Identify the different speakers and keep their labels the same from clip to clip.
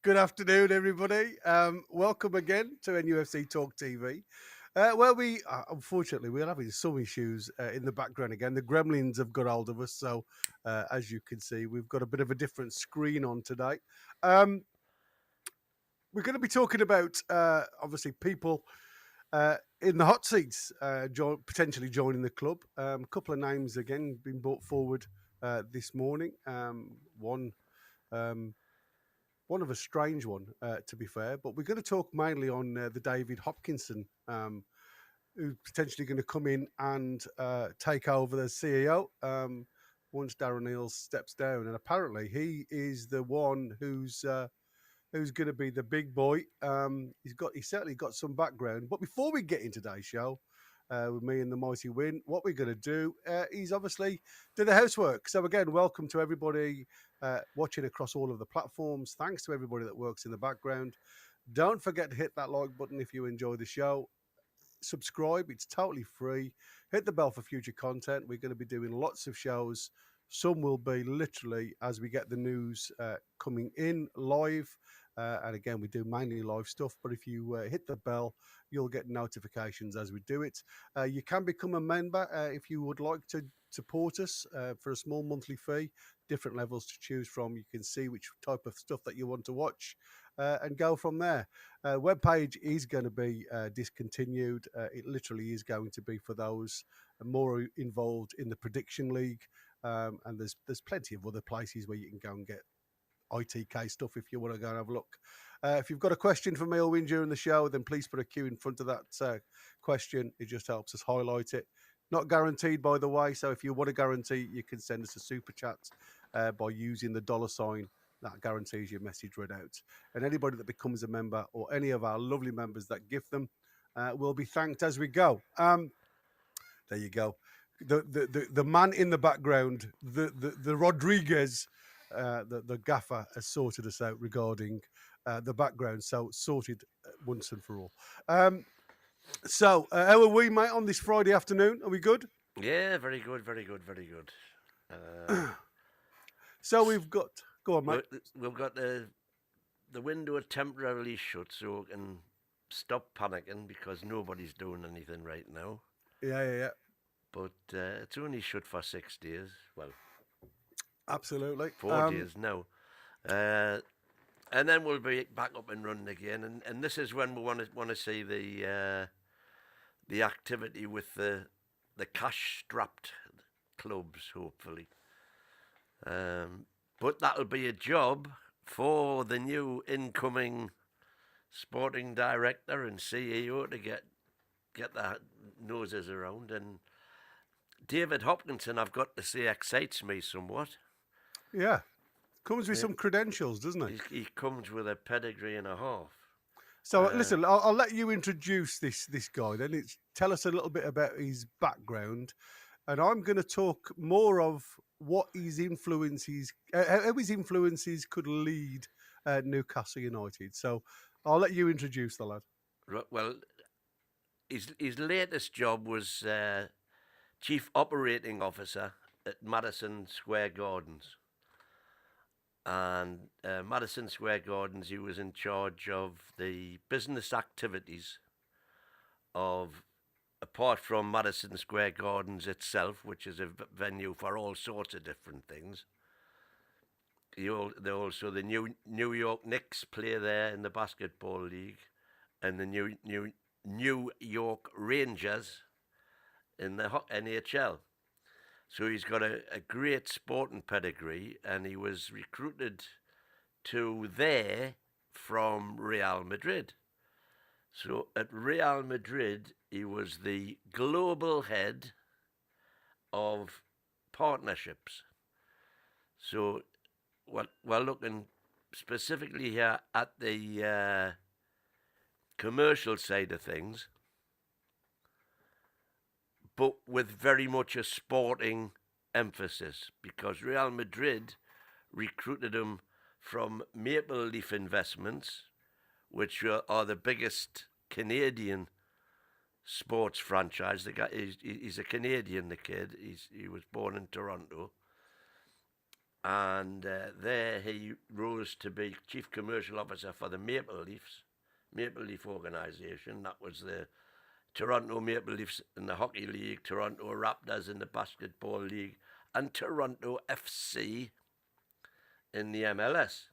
Speaker 1: Good afternoon, everybody. Welcome again to NUFC Talk TV. Well, unfortunately, we're having some issues in the background again. The gremlins have got hold of us. So, as you can see, we've got a bit of a different screen on today. We're going to be talking about, obviously, people in the hot seats potentially joining the club. A couple of names, again, been brought forward this morning. One of a strange one, to be fair, but we're going to talk mainly on the David Hopkinson, who's potentially going to come in and take over as CEO once Darren Eales steps down. And apparently, he is the one who's going to be the big boy. He's certainly got some background. But before we get into today's show, with me and the mighty Win, what we're going to do is obviously do the housework. So again, welcome to everybody watching across all of the platforms. Thanks to everybody that works in the background. Don't forget to hit that like button if you enjoy the show. Subscribe, it's totally free. Hit the bell for future content. We're going to be doing lots of shows. Some will be literally as we get the news coming in live. And again, we do mainly live stuff. But if you hit the bell, you'll get notifications as we do it. You can become a member if you would like to support us for a small monthly fee. Different levels to choose from. You can see which type of stuff that you want to watch and go from there. Webpage is going to be discontinued. It literally is going to be for those more involved in the prediction league. And there's plenty of other places where you can go and get ITK stuff if you want to go and have a look. If you've got a question for me or Win during the show, then please put a Q in front of that question. It just helps us highlight it. Not guaranteed, by the way. So if you want to guarantee, you can send us a super chat by using the $sign. That guarantees your message read out. And anybody that becomes a member or any of our lovely members that gift them will be thanked as we go. There you go. The man in the background, the Rodriguez, the gaffer has sorted us out regarding the background. So sorted once and for all. So how are we, mate, on this Friday afternoon? Are we good?
Speaker 2: Yeah, very good, very good, very good.
Speaker 1: So we've got... Go on, mate.
Speaker 2: We've got the window temporarily shut so we can stop panicking because nobody's doing anything right now.
Speaker 1: Yeah.
Speaker 2: But it's only shut for 6 days. Well,
Speaker 1: absolutely.
Speaker 2: 4 days now. And then we'll be back up and running again. And this is when we want to see the activity with the cash-strapped clubs, hopefully. But that'll be a job for the new incoming sporting director and CEO to get their noses around. And David Hopkinson, I've got to say, excites me somewhat.
Speaker 1: Yeah. Comes with some credentials, doesn't he?
Speaker 2: He comes with a pedigree and a half.
Speaker 1: So listen, I'll let you introduce this guy then. Tell us a little bit about his background. And I'm going to talk more of what his influences, how his influences could lead Newcastle United. So I'll let you introduce the lad.
Speaker 2: Well, his latest job was Chief Operating Officer at Madison Square Gardens. And Madison Square Gardens, he was in charge of the business activities of, apart from Madison Square Gardens itself, which is a venue for all sorts of different things. Also the New York Knicks play there in the basketball league, and the New York Rangers in the NHL. So he's got a great sporting pedigree, and he was recruited to there from Real Madrid. So at Real Madrid, he was the global head of partnerships. So we're looking specifically here at the commercial side of things, but with very much a sporting emphasis, because Real Madrid recruited him from Maple Leaf Investments, which are the biggest Canadian sports franchise. The guy, he's a Canadian, the kid. He was born in Toronto. and there he rose to be Chief Commercial Officer for the Maple Leaf organisation. That was the Toronto Maple Leafs in the Hockey League, Toronto Raptors in the Basketball League, and Toronto FC in the MLS.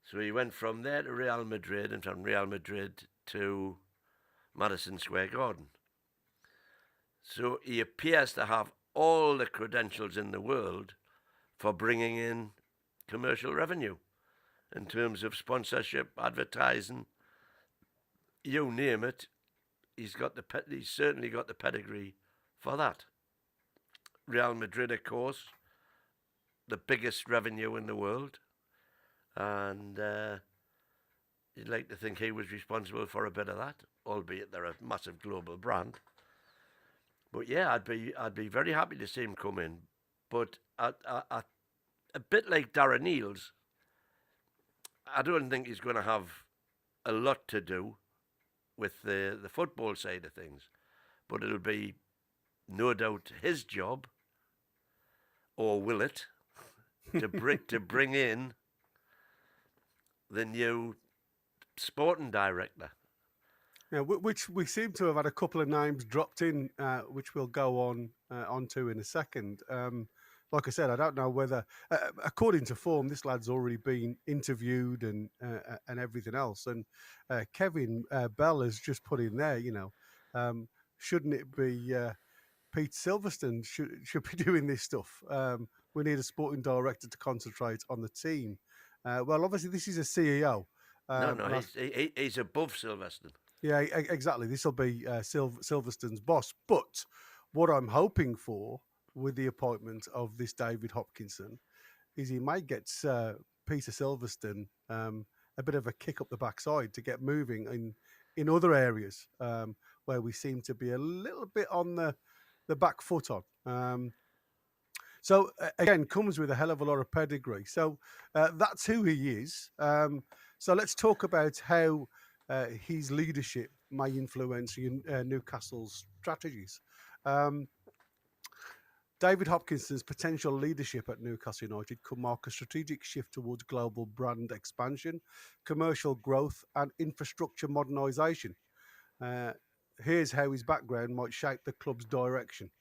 Speaker 2: So he went from there to Real Madrid, and from Real Madrid to Madison Square Garden. So he appears to have all the credentials in the world for bringing in commercial revenue in terms of sponsorship, advertising, you name it. He's certainly got the pedigree for that. Real Madrid, of course, the biggest revenue in the world, and you'd like to think he was responsible for a bit of that, albeit they're a massive global brand. But yeah, I'd be very happy to see him come in. But a bit like Darren Eales, I don't think he's going to have a lot to do with the football side of things. But it'll be no doubt his job, or will it, to bring in the new sporting director.
Speaker 1: Yeah, which we seem to have had a couple of names dropped in, which we'll go onto in a second. Like I said, I don't know whether, according to form, this lad's already been interviewed and everything else. And Kevin Bell has just put in there, shouldn't it be Pete Silverstone should be doing this stuff? We need a sporting director to concentrate on the team. Well, obviously, this is a CEO.
Speaker 2: No, he's above Silverstone.
Speaker 1: Yeah, exactly. This will be Silverstone's boss. But what I'm hoping for with the appointment of this David Hopkinson is he might get Peter Silverstone a bit of a kick up the backside to get moving in other areas where we seem to be a little bit on the back foot on. So again, comes with a hell of a lot of pedigree. So that's who he is. So let's talk about how his leadership may influence Newcastle's strategies. David Hopkinson's potential leadership at Newcastle United could mark a strategic shift towards global brand expansion, commercial growth, and infrastructure modernisation. Here's how his background might shape the club's direction.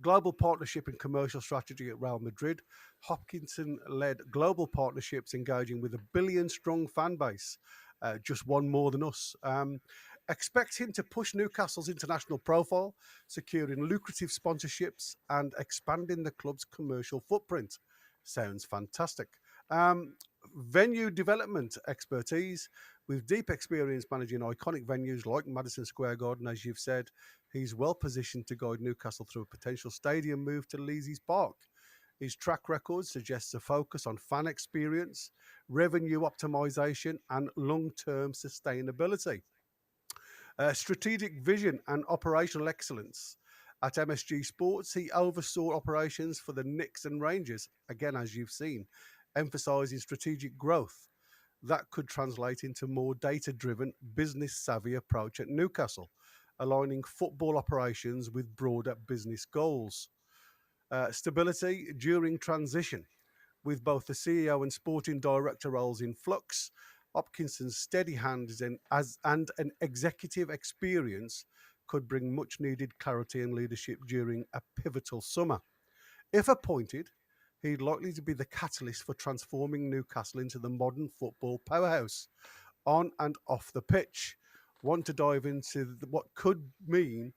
Speaker 1: Global partnership and commercial strategy at Real Madrid. Hopkinson led global partnerships engaging with a billion-strong fan base, just one more than us. Expect him to push Newcastle's international profile, securing lucrative sponsorships and expanding the club's commercial footprint. Sounds fantastic. Venue development expertise. With deep experience managing iconic venues like Madison Square Garden, as you've said, he's well positioned to guide Newcastle through a potential stadium move to Leazes Park. His track record suggests a focus on fan experience, revenue optimization, and long-term sustainability. Strategic vision and operational excellence. At MSG Sports, he oversaw operations for the Knicks and Rangers, again, as you've seen, emphasising strategic growth. That could translate into more data-driven, business-savvy approach at Newcastle, aligning football operations with broader business goals. Stability during transition. With both the CEO and sporting director roles in flux, Hopkinson's steady hands and an executive experience could bring much-needed clarity and leadership during a pivotal summer. If appointed, he'd likely to be the catalyst for transforming Newcastle into the modern football powerhouse, on and off the pitch. Want to dive into what could mean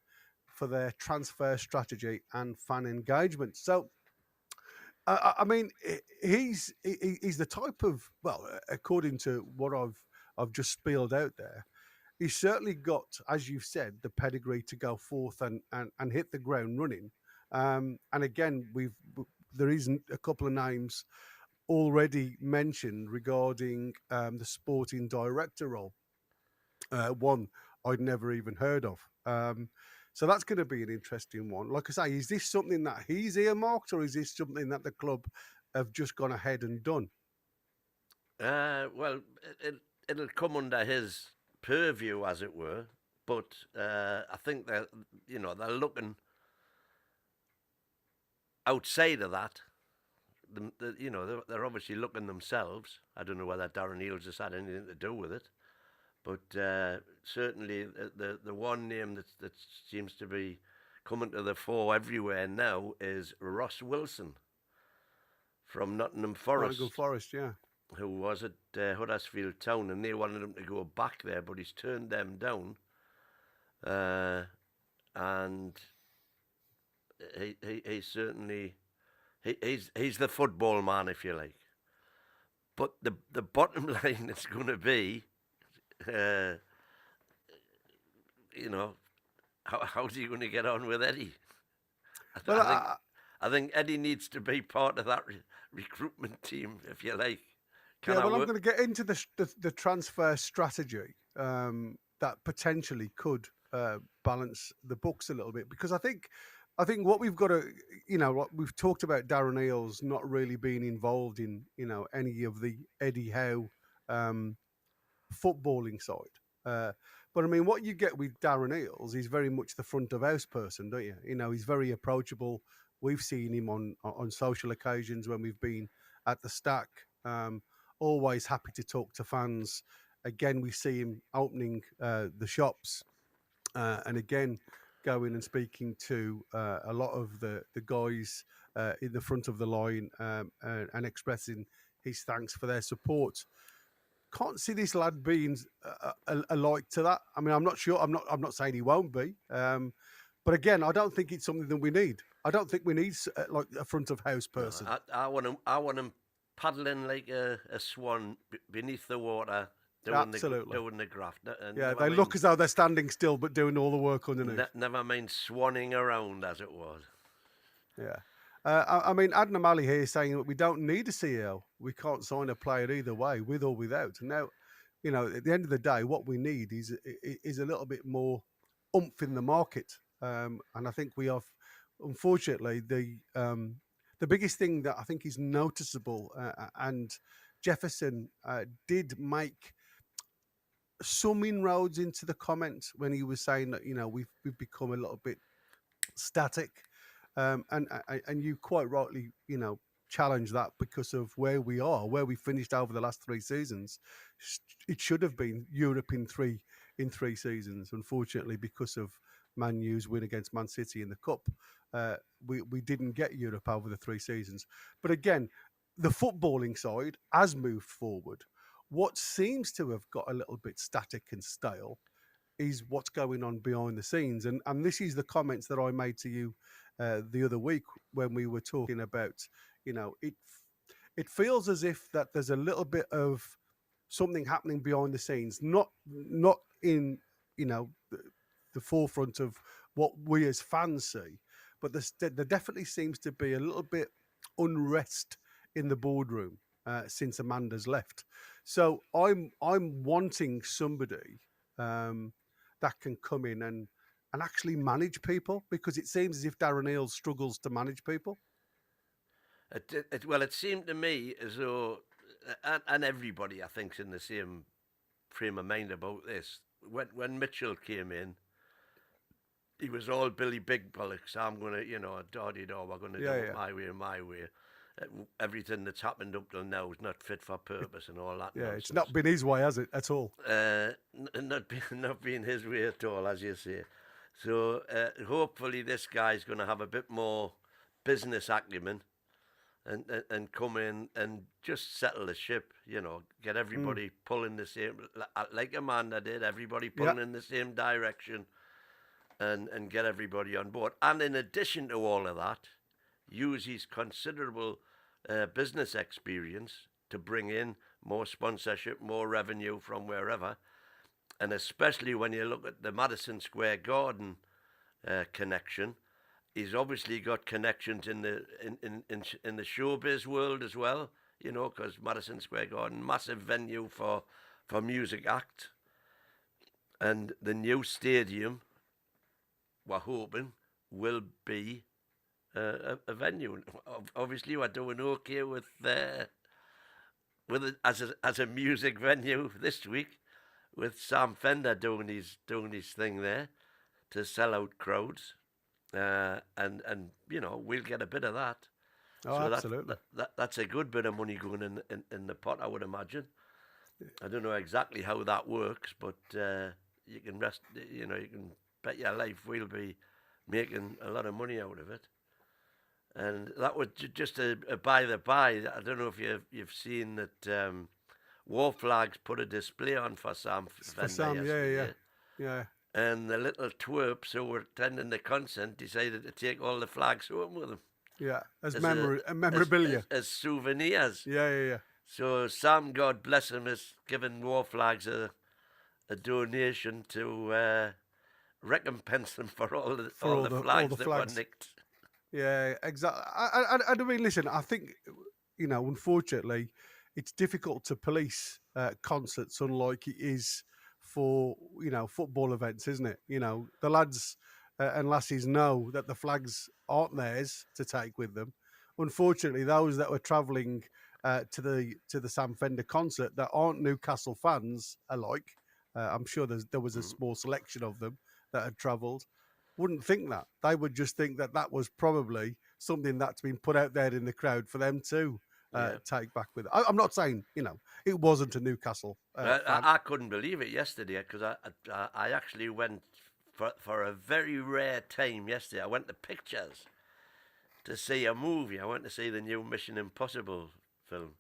Speaker 1: for their transfer strategy and fan engagement. So, I mean, he's the type of, well, according to what I've just spilled out there, he's certainly got, as you've said, the pedigree to go forth and hit the ground running. And again, there isn't a couple of names already mentioned regarding the sporting director role. One I'd never even heard of. So that's going to be an interesting one. Like I say, is this something that he's earmarked, or is this something that the club have just gone ahead and done?
Speaker 2: Well, it'll come under his purview, as it were. But I think that they're looking outside of that, they're obviously looking themselves. I don't know whether Darren Eales has had anything to do with it, but certainly the one name that seems to be coming to the fore everywhere now is Ross Wilson from Nottingham
Speaker 1: Nottingham
Speaker 2: Forest,
Speaker 1: Forest, yeah.
Speaker 2: who was at Huddersfield Town, and they wanted him to go back there, but he's turned them down. And he's certainly he's the football man, if you like. But the bottom line is going to be, how's he going to get on with Eddie? I think Eddie needs to be part of that recruitment team, if you like.
Speaker 1: I'm going to get into the transfer strategy that potentially could balance the books a little bit, because I think what we've got to, what we've talked about, Darren Eales not really being involved in, any of the Eddie Howe footballing side. But I mean, what you get with Darren Eales, he's very much the front of house person, don't you? He's very approachable. We've seen him on social occasions when we've been at the Stack. Always happy to talk to fans. Again, we see him opening the shops, and again, going and speaking to a lot of the guys in the front of the line, and expressing his thanks for their support. Can't see this lad being alike to that. I mean, I'm not sure. I'm not saying he won't be. But again, I don't think it's something that we need. I don't think we need like a front of house person.
Speaker 2: No, I want him paddling like a swan beneath the water, doing the graft.
Speaker 1: They look as though they're standing still, but doing all the work underneath.
Speaker 2: Never mind swanning around, as it was.
Speaker 1: Yeah. I mean, Adnan Ali here saying that we don't need a CEO. We can't sign a player either way, with or without. Now, at the end of the day, what we need is a little bit more oomph in the market. And I think we have, unfortunately, the biggest thing that I think is noticeable, and Jefferson did make some inroads into the comments when he was saying that, we've become a little bit static. And you quite rightly, challenge that because of where we finished over the last 3 seasons. It should have been Europe in three seasons. Unfortunately, because of Man U's win against Man City in the Cup, we didn't get Europe over the 3 seasons. But again, the footballing side has moved forward. What seems to have got a little bit static and stale is what's going on behind the scenes. And this is the comments that I made to you the other week when we were talking about, it feels as if that there's a little bit of something happening behind the scenes, not in, the forefront of what we as fans see, but there definitely seems to be a little bit unrest in the boardroom since Amanda's left. So I'm wanting somebody that can come in and actually manage people, because it seems as if Darren Eales struggles to manage people.
Speaker 2: It seemed to me as though, and everybody I think's in the same frame of mind about this. When Mitchell came in, he was all Billy Big Bullocks. I'm going to, we're going to do it my way. Everything that's happened up till now is not fit for purpose and all that.
Speaker 1: Yeah,
Speaker 2: nonsense.
Speaker 1: It's not been his way, has it, at all?
Speaker 2: Not been his way at all, as you say. So hopefully this guy's going to have a bit more business acumen and come in and just settle the ship, get everybody pulling the same, like Amanda did, everybody pulling in the same direction and get everybody on board. And in addition to all of that, use his considerable business experience to bring in more sponsorship, more revenue from wherever. And especially when you look at the Madison Square Garden connection, he's obviously got connections in the showbiz world as well, because Madison Square Garden, massive venue for music acts. And the new stadium, we're hoping, will be a venue. Obviously, we're doing okay with it as a music venue this week, with Sam Fender doing his thing there to sell out crowds, and we'll get a bit of that.
Speaker 1: Oh,
Speaker 2: So
Speaker 1: absolutely.
Speaker 2: that's a good bit of money going in the pot, I would imagine. I don't know exactly how that works, but you can you can bet your life we'll be making a lot of money out of it. And that was just a by the by. I don't know if you've seen that War Flags put a display on for Sam
Speaker 1: For
Speaker 2: Fender
Speaker 1: Sam, yeah.
Speaker 2: yesterday,
Speaker 1: Yeah.
Speaker 2: and the little twerps who were attending the concert decided to take all the flags home with them
Speaker 1: Yeah. As
Speaker 2: as a
Speaker 1: memorabilia.
Speaker 2: as souvenirs.
Speaker 1: Yeah.
Speaker 2: So Sam, God bless him, has given War Flags a donation to recompense them for
Speaker 1: For
Speaker 2: all the
Speaker 1: all
Speaker 2: flags
Speaker 1: the
Speaker 2: that were
Speaker 1: flags.
Speaker 2: nicked.
Speaker 1: Yeah, exactly. I mean, listen, I think, unfortunately, it's difficult to police concerts, unlike it is for, football events, isn't it? The lads and lassies know that the flags aren't theirs to take with them. Unfortunately, those that were travelling to the Sam Fender concert that aren't Newcastle fans alike, I'm sure there was a
Speaker 2: Mhm.
Speaker 1: small selection of them that had travelled, wouldn't think that. They would just think that that was probably something that's been put out there in the crowd for them to
Speaker 2: Yeah.
Speaker 1: take back with it. I'm not saying, it wasn't a Newcastle fan.
Speaker 2: I couldn't believe it yesterday because I actually went for a very rare time yesterday. I went to pictures to see a movie. I went to see the new Mission Impossible film,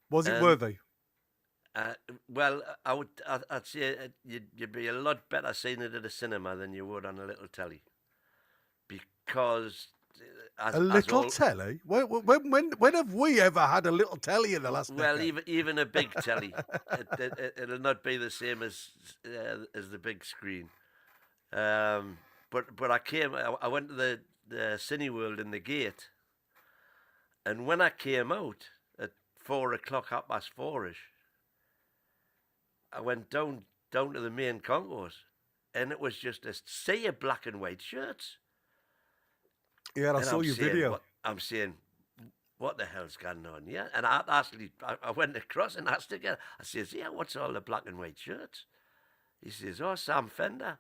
Speaker 1: Was it
Speaker 2: and
Speaker 1: worthy?
Speaker 2: uh, I'd say you'd be a lot better seeing it at a cinema than you would on a little telly because
Speaker 1: A
Speaker 2: as
Speaker 1: little
Speaker 2: all
Speaker 1: telly? When have we ever had a little telly in the last
Speaker 2: well
Speaker 1: decade?
Speaker 2: even a big telly, it'll not be the same as the big screen. But I went to the Cineworld in the gate, and when I came out at 4 o'clock, 4:30ish, I went down to the main concourse, and it was just a sea of black and white shirts.
Speaker 1: Yeah, I
Speaker 2: And
Speaker 1: saw your video.
Speaker 2: I'm saying, what the hell's going on? Yeah, and I went across and asked again. I says, yeah, what's all the black and white shirts? He says, oh, Sam Fender.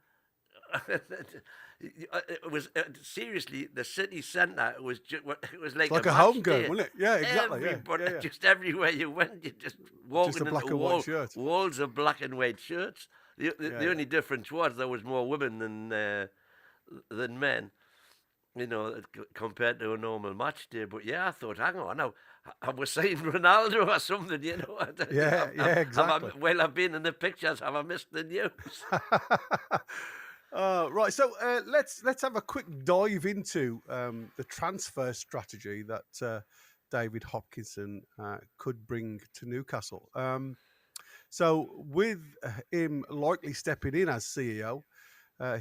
Speaker 2: It was seriously the city centre. It was
Speaker 1: It's
Speaker 2: like a
Speaker 1: like a home
Speaker 2: match
Speaker 1: game,
Speaker 2: day.
Speaker 1: wasn't it? Yeah, exactly.
Speaker 2: Everybody,
Speaker 1: Yeah.
Speaker 2: just everywhere you went, you just
Speaker 1: Just a
Speaker 2: walking
Speaker 1: black
Speaker 2: into
Speaker 1: and white shirt.
Speaker 2: walls of black and white shirts. The
Speaker 1: Yeah.
Speaker 2: only difference was there was more women than men, compared to a normal match day. But yeah, I thought, hang on, now I was saying Ronaldo or something,
Speaker 1: Yeah, exactly.
Speaker 2: I've been in the pictures. Have I missed the news?
Speaker 1: Right, so let's have a quick dive into the transfer strategy that David Hopkinson could bring to Newcastle. So, with him likely stepping in as CEO,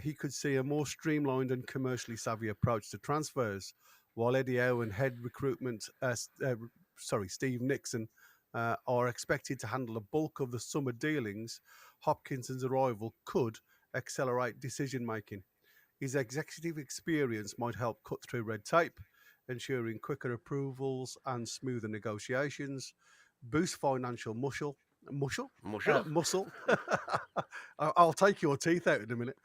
Speaker 1: he could see a more streamlined and commercially savvy approach to transfers, while Eddie Howe and head recruitment, Steve Nixon, are expected to handle the bulk of the summer dealings. Hopkinson's arrival could accelerate decision making. His executive experience might help cut through red tape, ensuring quicker approvals and smoother negotiations, boost financial
Speaker 2: Mushel.
Speaker 1: muscle. I'll take your teeth out in a minute.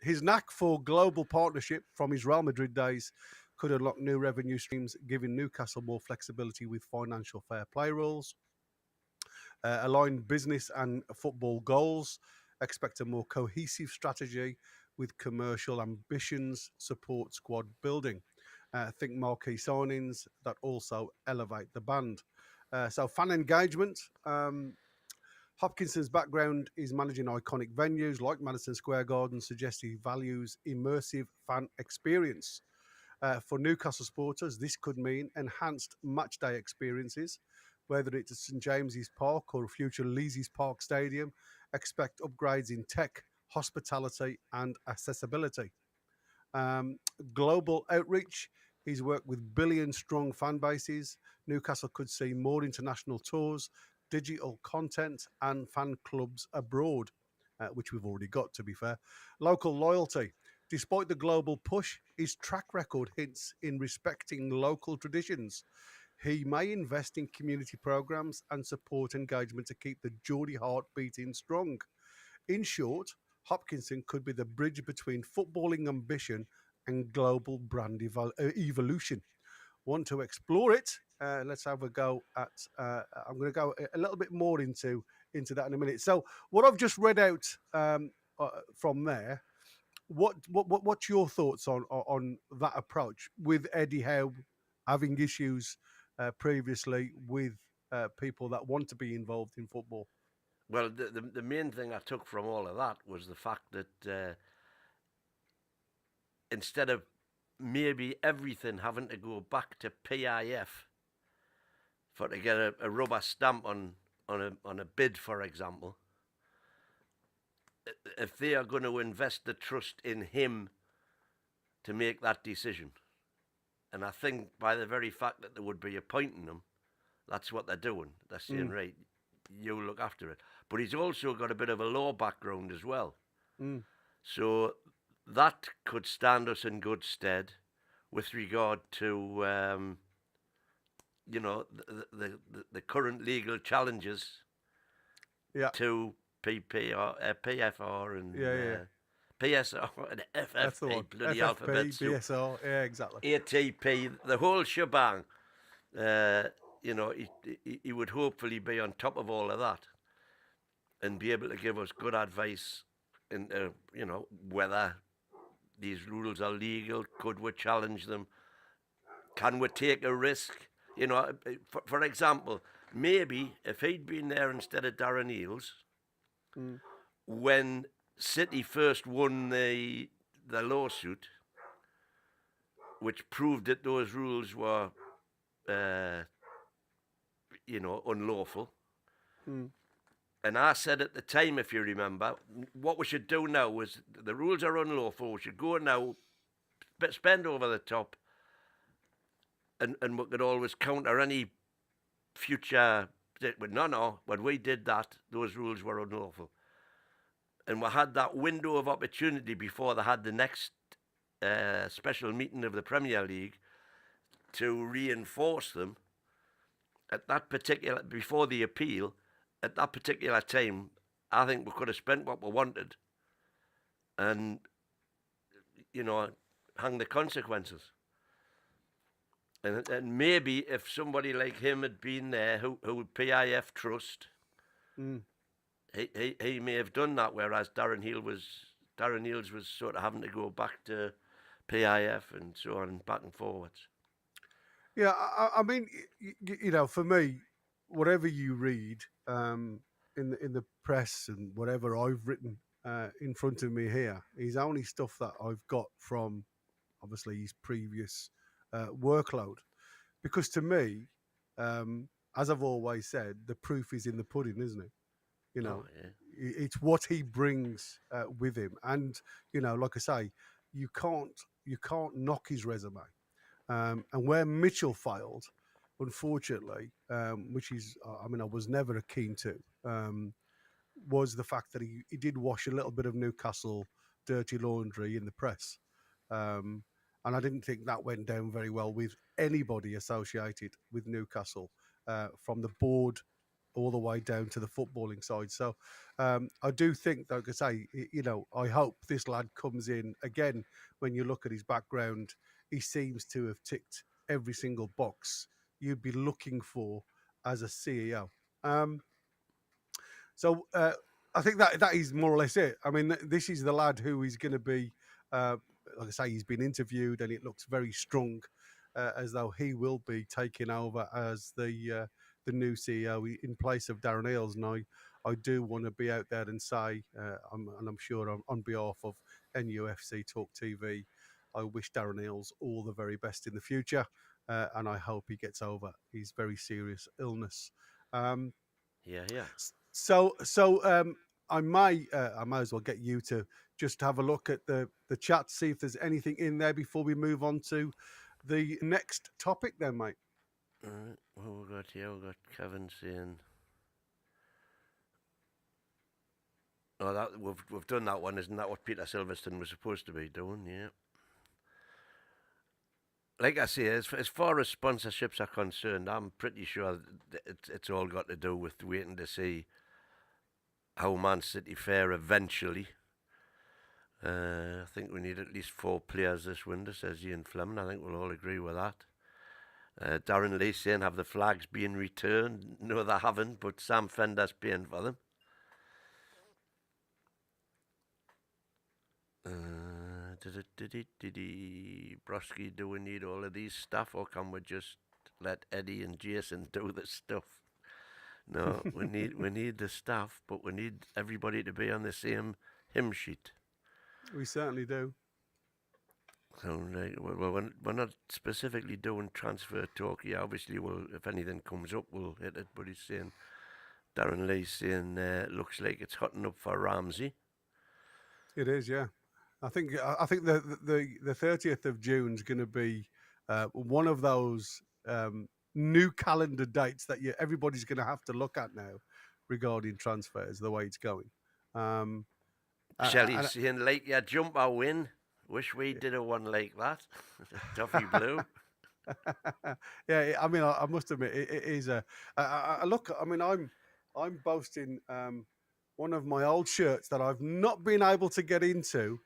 Speaker 1: His knack for global partnership from his Real Madrid days could unlock new revenue streams, giving Newcastle more flexibility with financial fair play rules. Align business and football goals. Expect a more cohesive strategy with commercial ambitions, support squad building. Think marquee signings that also elevate the band. So fan engagement. Hopkinson's background is managing iconic venues like Madison Square Garden, suggests he values immersive fan experience. For Newcastle supporters, this could mean enhanced matchday experiences, whether it's at St James's Park or future Leasys Park Stadium. Expect upgrades in tech, hospitality, and accessibility. Um, Global outreach. He's worked with billion-strong fan bases. Newcastle could see more international tours, digital content, and fan clubs abroad, which we've already got, to be fair. Local loyalty. Despite the global push, his track record hints in respecting local traditions. He may invest in community programs and support engagement to keep the Geordie heart beating strong. In short, Hopkinson could be the bridge between footballing ambition and global brand evolution. want to explore it, let's have a go at. I'm going to go a little bit more into that in a minute. So, what I've just read out from there, what's your thoughts on that approach with Eddie Howe having issues previously with people that want to be involved in football?
Speaker 2: Well, the main thing I took from all of that was the fact that instead of maybe everything having to go back to PIF for to get a rubber stamp on a bid, for example, if they are going to invest the trust in him to make that decision, and I think by the very fact that they would be appointing him, that's what they're doing. They're saying, right, you look after it. But he's also got a bit of a law background as well. So that could stand us in good stead with regard to, you know, the current legal challenges to PPR, PFR and PSR and FFP, bloody
Speaker 1: FFP,
Speaker 2: alphabet
Speaker 1: BSR, yeah, exactly.
Speaker 2: ATP, the whole shebang. You know, he would hopefully be on top of all of that and be able to give us good advice into, you know, whether these rules are legal, could we challenge them, can we take a risk? You know, for example, maybe if he'd been there instead of Darren Eales, when City first won the lawsuit, which proved that those rules were, you know, unlawful. And I said at the time, if you remember, what we should do now is the rules are unlawful. We should go now, spend over the top, and we could always counter any future. No, when we did that, those rules were unlawful. And we had that window of opportunity before they had the next special meeting of the Premier League to reinforce them. At that particular, before the appeal, at that particular time, I think we could have spent what we wanted and, you know, hang the consequences. And maybe if somebody like him had been there who would PIF trust, he may have done that, whereas Darren Eales was sort of having to go back to PIF and so on, back and forwards.
Speaker 1: Yeah, I mean, you know, for me, whatever you read in the press and whatever I've written in front of me here is only stuff that I've got from obviously his previous workload. Because to me, as I've always said, the proof is in the pudding, isn't it? You know, it's what he brings with him, and you know, like I say, you can't knock his resume. And where Mitchell failed, unfortunately, which is, I mean, I was never keen to, was the fact that he did wash a little bit of Newcastle dirty laundry in the press. And I didn't think that went down very well with anybody associated with Newcastle, from the board all the way down to the footballing side. So I do think, like I say, you know, I hope this lad comes in again. When you look at his background, he seems to have ticked every single box you'd be looking for as a CEO. So I think that is more or less it. I mean, this is the lad who is going to be, like I say, he's been interviewed and it looks very strong, as though he will be taking over as the new CEO in place of Darren Eales. And I do want to be out there and say, and I'm sure on behalf of NUFC Talk TV, I wish Darren Eales all the very best in the future, and I hope he gets over his very serious illness. So I may as well get you to just have a look at the chat, see if there's anything in there before we move on to the next topic then, mate.
Speaker 2: All right, what we got here? We got Kevin saying, "Oh, that we've done that one. Isn't that what Peter Silverstone was supposed to be doing?" Yeah. Like I say, as far as sponsorships are concerned, I'm pretty sure it's all got to do with waiting to see how Man City fare eventually. I think we need at least 4 players this window, says Ian Fleming. I think we'll all agree with that. Darren Eales saying, have the flags been returned? No, they haven't, but Sam Fender's paying for them. Broski, do we need all of these stuff, or can we just let Eddie and Jason do the stuff? No, we need the stuff, but we need everybody to be on the same hymn sheet.
Speaker 1: We certainly do.
Speaker 2: So we're not specifically doing transfer talk here. Obviously, if anything comes up, we'll hit it. But he's saying, Darren Lee's saying, looks like it's hotting up for Ramsey.
Speaker 1: It is, yeah. I think the 30th of June is going to be one of those new calendar dates that everybody's going to have to look at now regarding transfers, the way it's going.
Speaker 2: Shelley's saying, like your jumper win. Wish we did a one like that. Toffee blue.
Speaker 1: Yeah, I mean, I must admit, it is a look. I mean, I'm boasting one of my old shirts that I've not been able to get into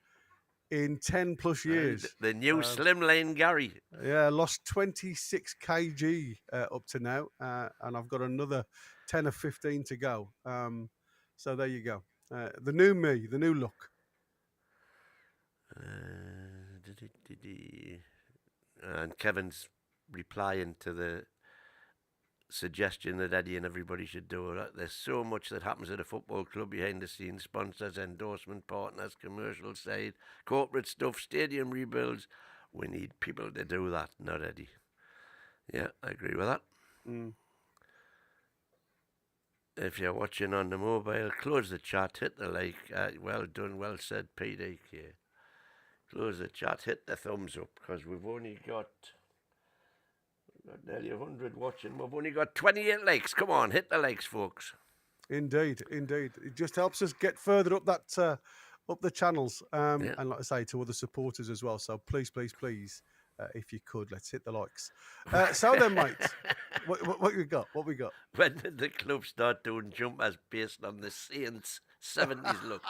Speaker 1: in 10 plus years.
Speaker 2: The new Slimline Gary.
Speaker 1: Yeah, lost 26 kg up to now, and I've got another 10 or 15 to go. So there you go. The new me, the new look.
Speaker 2: And Kevin's replying to the suggestion that Eddie and everybody should do it. There's so much that happens at a football club behind the scenes: sponsors, endorsement partners, commercial side, corporate stuff, stadium rebuilds. We need people to do that, not Eddie. Yeah, I agree with that. If you're watching on the mobile, close the chat, hit the like. Well done, well said, PDK. Close the chat, hit the thumbs up, because we've only got nearly 100 watching. We've only got 28 likes. Come on, hit the likes, folks.
Speaker 1: Indeed. It just helps us get further up that up the channels, and like I say, to other supporters as well. So please, if you could, let's hit the likes. So then, mate, what we got? What we got?
Speaker 2: When did the club start doing jumpers based on the Saints 70s look?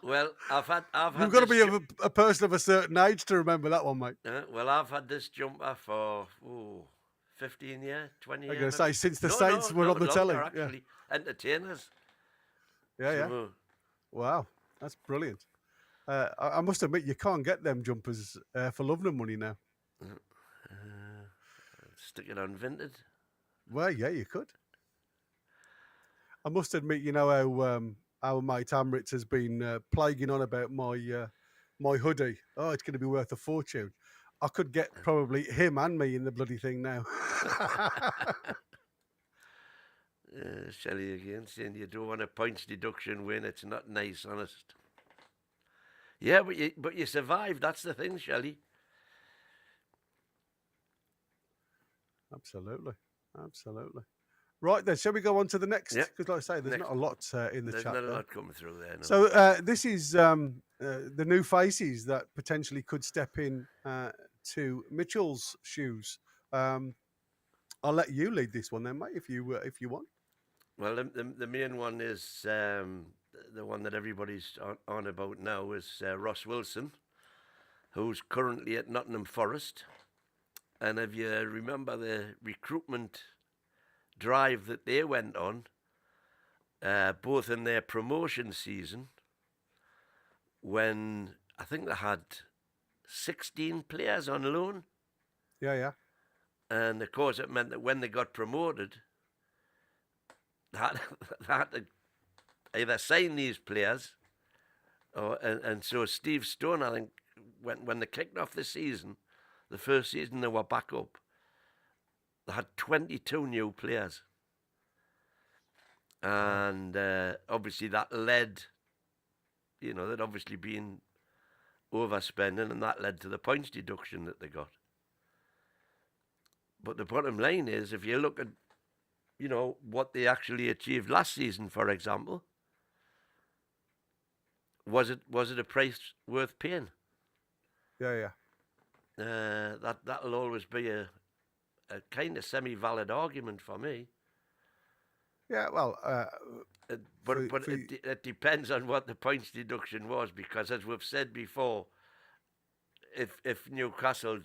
Speaker 2: Well, I've had. You've
Speaker 1: got to be a person of a certain age to remember that one, mate.
Speaker 2: Well, I've had this jumper for 15 years, 20 years.
Speaker 1: I'm going to say since the Saints were on the telly.
Speaker 2: Actually, entertainers.
Speaker 1: Yeah. Wow, that's brilliant. I must admit, you can't get them jumpers for love nor money now.
Speaker 2: Stick it on Vinted.
Speaker 1: Well, yeah, you could. I must admit, you know how our mate Amritz has been plaguing on about my hoodie. Oh, it's going to be worth a fortune. I could get probably him and me in the bloody thing now.
Speaker 2: Shelley again saying you don't want a points deduction win. It's not nice, honest. Yeah, but you survived. That's the thing, Shelley.
Speaker 1: Absolutely. Right then, shall we go on to the next?
Speaker 2: Yep.
Speaker 1: Because like I say, there's not a lot in the chat.
Speaker 2: There's not a lot coming through there. No.
Speaker 1: So this is the new faces that potentially could step in to Mitchell's shoes. I'll let you lead this one then, mate, if you want.
Speaker 2: Well, the main one is the one that everybody's on about now is Ross Wilson, who's currently at Nottingham Forest. And if you remember the recruitment drive that they went on, both in their promotion season, when I think they had 16 players on loan.
Speaker 1: Yeah.
Speaker 2: And of course, it meant that when they got promoted, they had to either sign these players, and so Steve Stone, I think, when they kicked off the season, the first season they were back up, they had 22 new players. And obviously that led, they'd obviously been overspending, and that led to the points deduction that they got. But the bottom line is, if you look at, what they actually achieved last season, for example, was it a price worth paying?
Speaker 1: Yeah.
Speaker 2: That'll always be a kind of semi-valid argument for me.
Speaker 1: Yeah, well,
Speaker 2: it depends on what the points deduction was, because as we've said before, if Newcastle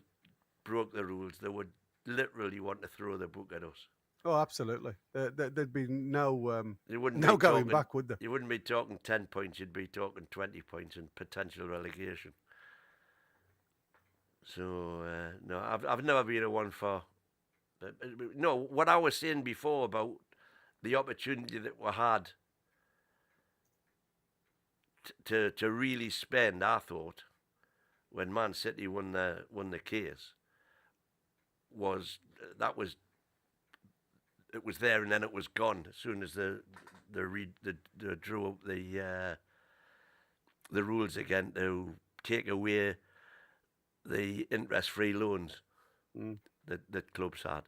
Speaker 2: broke the rules, they would literally want to throw the book at us.
Speaker 1: Oh, absolutely. There'd be no
Speaker 2: You wouldn't
Speaker 1: no
Speaker 2: be
Speaker 1: going
Speaker 2: talking,
Speaker 1: back, would there?
Speaker 2: You wouldn't be talking 10 points. You'd be talking 20 points and potential relegation. So no, I've never been a one for. No, what I was saying before about the opportunity that we had to really spend, I thought, when Man City won the case, was it was there and then it was gone as soon as the drew up the rules again to take away the interest-free loans that clubs had.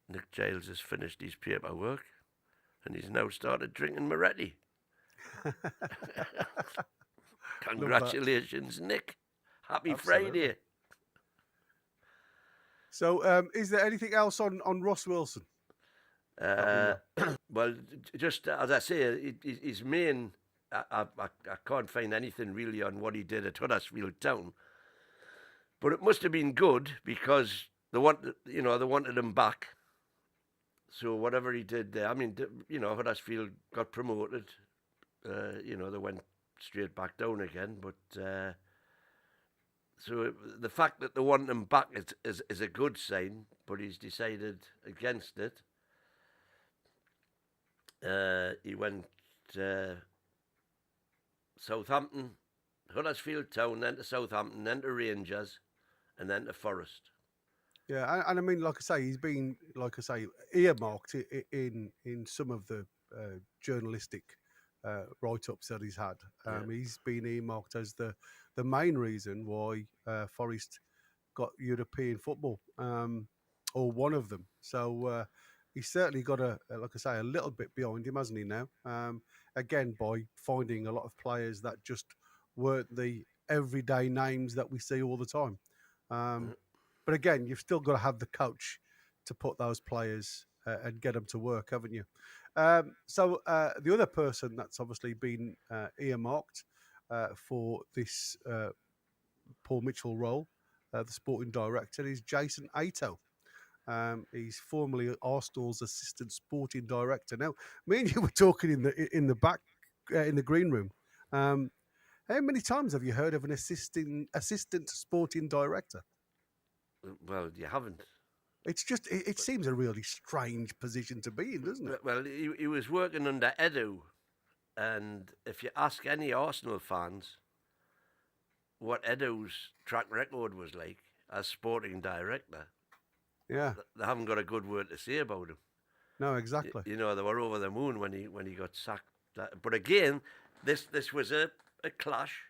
Speaker 2: Nick Giles has finished his paperwork and he's now started drinking Moretti. Congratulations, Nick. Happy
Speaker 1: Absolutely.
Speaker 2: Friday.
Speaker 1: So, is there anything else on Ross Wilson?
Speaker 2: Well, just as I say, his main. I can't find anything really on what he did at Huddersfield Town, but it must have been good because they wanted him back. So whatever he did there, I mean, Huddersfield got promoted. They went straight back down again, but. So the fact that they want him back is a good sign, but he's decided against it. He went Southampton, Huddersfield Town, then to Southampton, then to Rangers, and then to Forest.
Speaker 1: Yeah, and I mean, like I say, he's been, earmarked in some of the journalistic write-ups that he's had. He's been earmarked as the main reason why Forest got European football, or one of them. So he's certainly got a little bit behind him, hasn't he? Now, again, by finding a lot of players that just weren't the everyday names that we see all the time. But again, you've still got to have the coach to put those players and get them to work, haven't you? So the other person that's obviously been earmarked for this Paul Mitchell role, the sporting director, is Jason Ato. He's formerly Arsenal's assistant sporting director. Now, me and you were talking in the back in the green room. How many times have you heard of an assistant sporting director?
Speaker 2: Well, you haven't.
Speaker 1: It's just it seems a really strange position to be in, doesn't it?
Speaker 2: Well, he was working under Edu, and if you ask any Arsenal fans what Edu's track record was like as sporting director,
Speaker 1: yeah,
Speaker 2: they haven't got a good word to say about him.
Speaker 1: No, exactly.
Speaker 2: They were over the moon when he got sacked. But again, this was a clash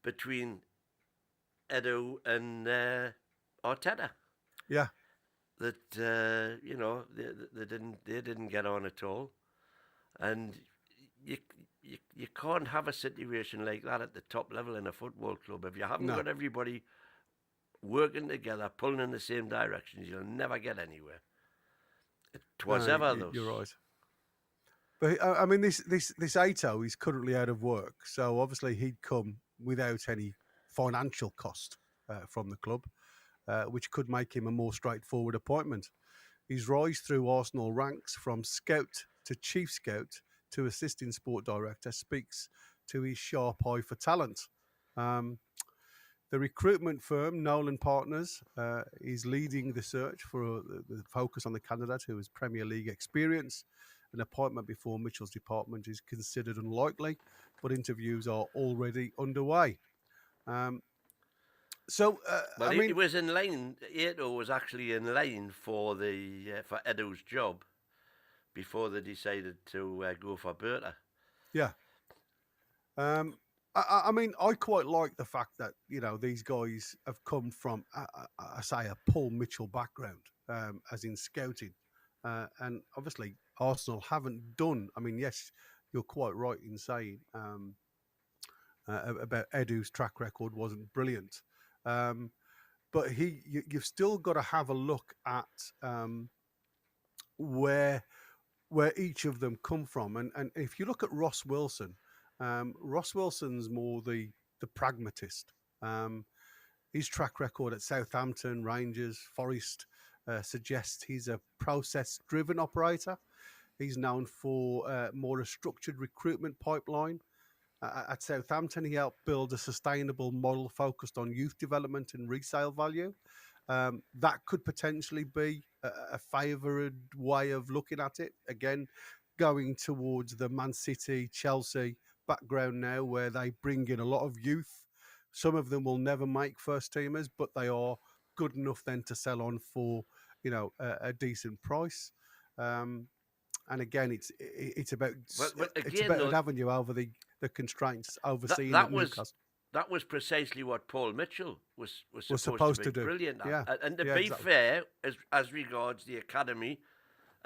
Speaker 2: between Edu and Arteta.
Speaker 1: Yeah.
Speaker 2: That they didn't get on at all, and you can't have a situation like that at the top level in a football club if you haven't got everybody working together, pulling in the same directions. You'll never get anywhere. It was ever those.
Speaker 1: You're right. But I mean, this Ato is currently out of work, so obviously he'd come without any financial cost from the club. Which could make him a more straightforward appointment. His rise through Arsenal ranks from scout to chief scout to assistant sport director speaks to his sharp eye for talent. The recruitment firm, Nolan Partners, is leading the search for the focus on the candidate who has Premier League experience. An appointment before Mitchell's department is considered unlikely, but interviews are already underway.
Speaker 2: He was in line. Ato was actually in line for for Edu's job before they decided to go for Berta.
Speaker 1: Yeah. I mean, I quite like the fact that these guys have come from, I say, a Paul Mitchell background, as in scouting, and obviously Arsenal haven't done. I mean, yes, you're quite right in saying about Edu's track record wasn't brilliant. But you've still got to have a look at where each of them come from, and if you look at Ross Wilson, Ross Wilson's more the the pragmatist. His track record at Southampton, Rangers, Forest suggests he's a process-driven operator. He's known for more a structured recruitment pipeline. At Southampton, he helped build a sustainable model focused on youth development and resale value. That could potentially be a favoured way of looking at it. Again, going towards the Man City, Chelsea background now, where they bring in a lot of youth. Some of them will never make first teamers, but they are good enough then to sell on for, a decent price. And again, it's about
Speaker 2: But again,
Speaker 1: it's about
Speaker 2: though,
Speaker 1: an avenue over the constraints overseen
Speaker 2: that
Speaker 1: at
Speaker 2: was
Speaker 1: Newcastle.
Speaker 2: that was precisely what Paul Mitchell was
Speaker 1: supposed
Speaker 2: to be
Speaker 1: to do.
Speaker 2: brilliant at.
Speaker 1: Yeah.
Speaker 2: And to
Speaker 1: Yeah,
Speaker 2: be
Speaker 1: exactly.
Speaker 2: fair, as regards the academy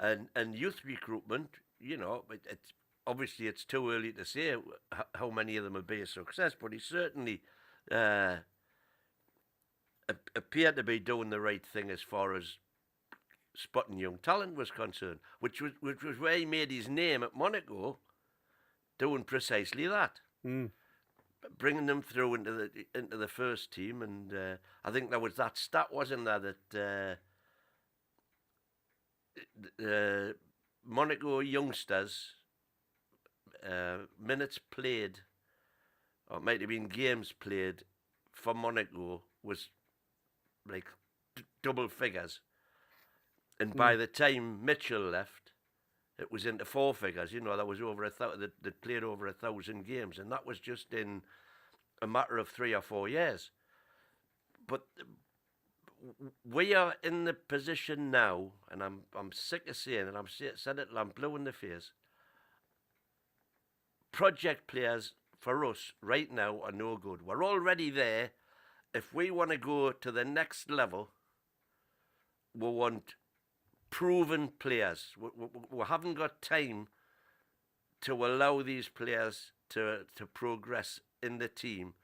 Speaker 2: and youth recruitment, it's obviously it's too early to say how many of them will be a success, but he certainly appeared to be doing the right thing as far as spotting young talent was concerned, which was where he made his name at Monaco, doing precisely that, bringing them through into the first team. And I think there was that stat, wasn't there, that Monaco youngsters minutes played, or it might have been games played for Monaco, was like double figures. And by the time Mitchell left, it was into four figures. There was over 1,000 that played over 1,000 games, and that was just in a matter of 3 or 4 years. But we are in the position now, and I'm sick of saying it. I'm said it. I'm blue in the face. Project players for us right now are no good. We're already there. If we want to go to the next level, we want proven players. We haven't got time to allow these players to progress in the team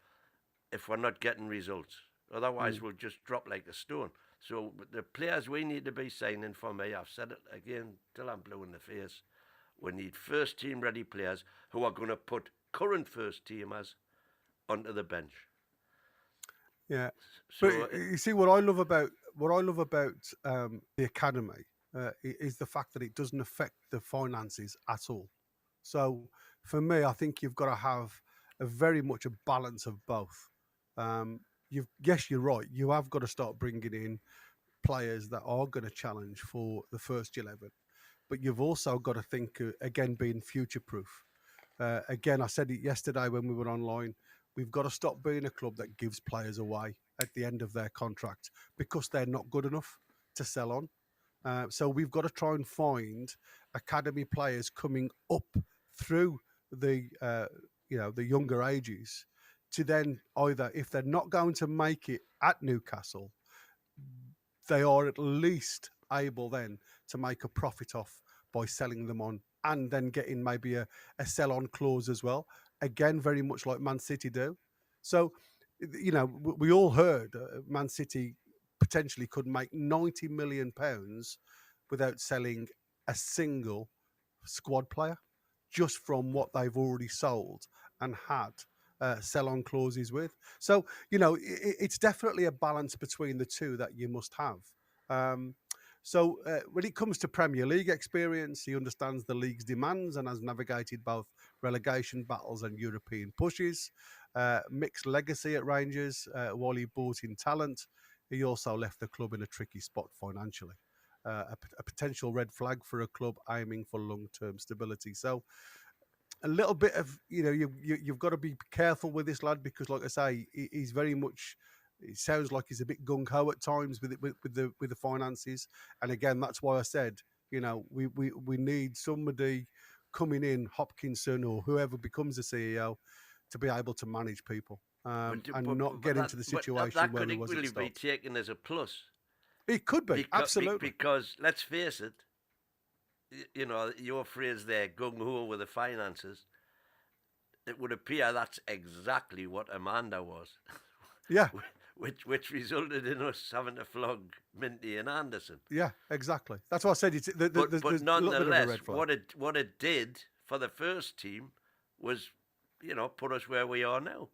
Speaker 2: if we're not getting results. Otherwise, we'll just drop like a stone. So the players we need to be signing for me, I've said it again till I'm blue in the face, we need first team ready players who are going to put current first teamers onto the bench.
Speaker 1: Yeah,
Speaker 2: So
Speaker 1: but you see what I love about the academy is the fact that it doesn't affect the finances at all. So for me, I think you've got to have a very much a balance of both. Yes, you're right. You have got to start bringing in players that are going to challenge for the first 11, but you've also got to think again being future proof. Again, I said it yesterday when we were online. We've got to stop being a club that gives players away at the end of their contract because they're not good enough to sell on. So we've got to try and find academy players coming up through the the younger ages to then either, if they're not going to make it at Newcastle, they are at least able then to make a profit off by selling them on and then getting maybe a sell-on clause as well. Again, very much like Man City do. So, we all heard Man City potentially could make £90 million without selling a single squad player, just from what they've already sold and had sell-on clauses with. So, it's definitely a balance between the two that you must have. So when it comes to Premier League experience, he understands the league's demands and has navigated both relegation battles and European pushes. Mixed legacy at Rangers while he brought in talent. He also left the club in a tricky spot financially. A potential red flag for a club aiming for long-term stability. So a little bit of, you've got to be careful with this lad because, like I say, he's very much... It sounds like he's a bit gung ho at times with the finances, and again, that's why I said, we need somebody coming in, Hopkinson or whoever becomes the CEO, to be able to manage people and not get into the situation where he was at the start.
Speaker 2: That could equally be taken as a plus.
Speaker 1: It could be, absolutely.
Speaker 2: Because let's face it, your phrase there, gung ho with the finances, it would appear that's exactly what Amanda was.
Speaker 1: Yeah.
Speaker 2: Which resulted in us having to flog Minty and Anderson.
Speaker 1: Yeah, exactly. That's why I said it's
Speaker 2: but nonetheless, what it did for the first team was, put us where we are now.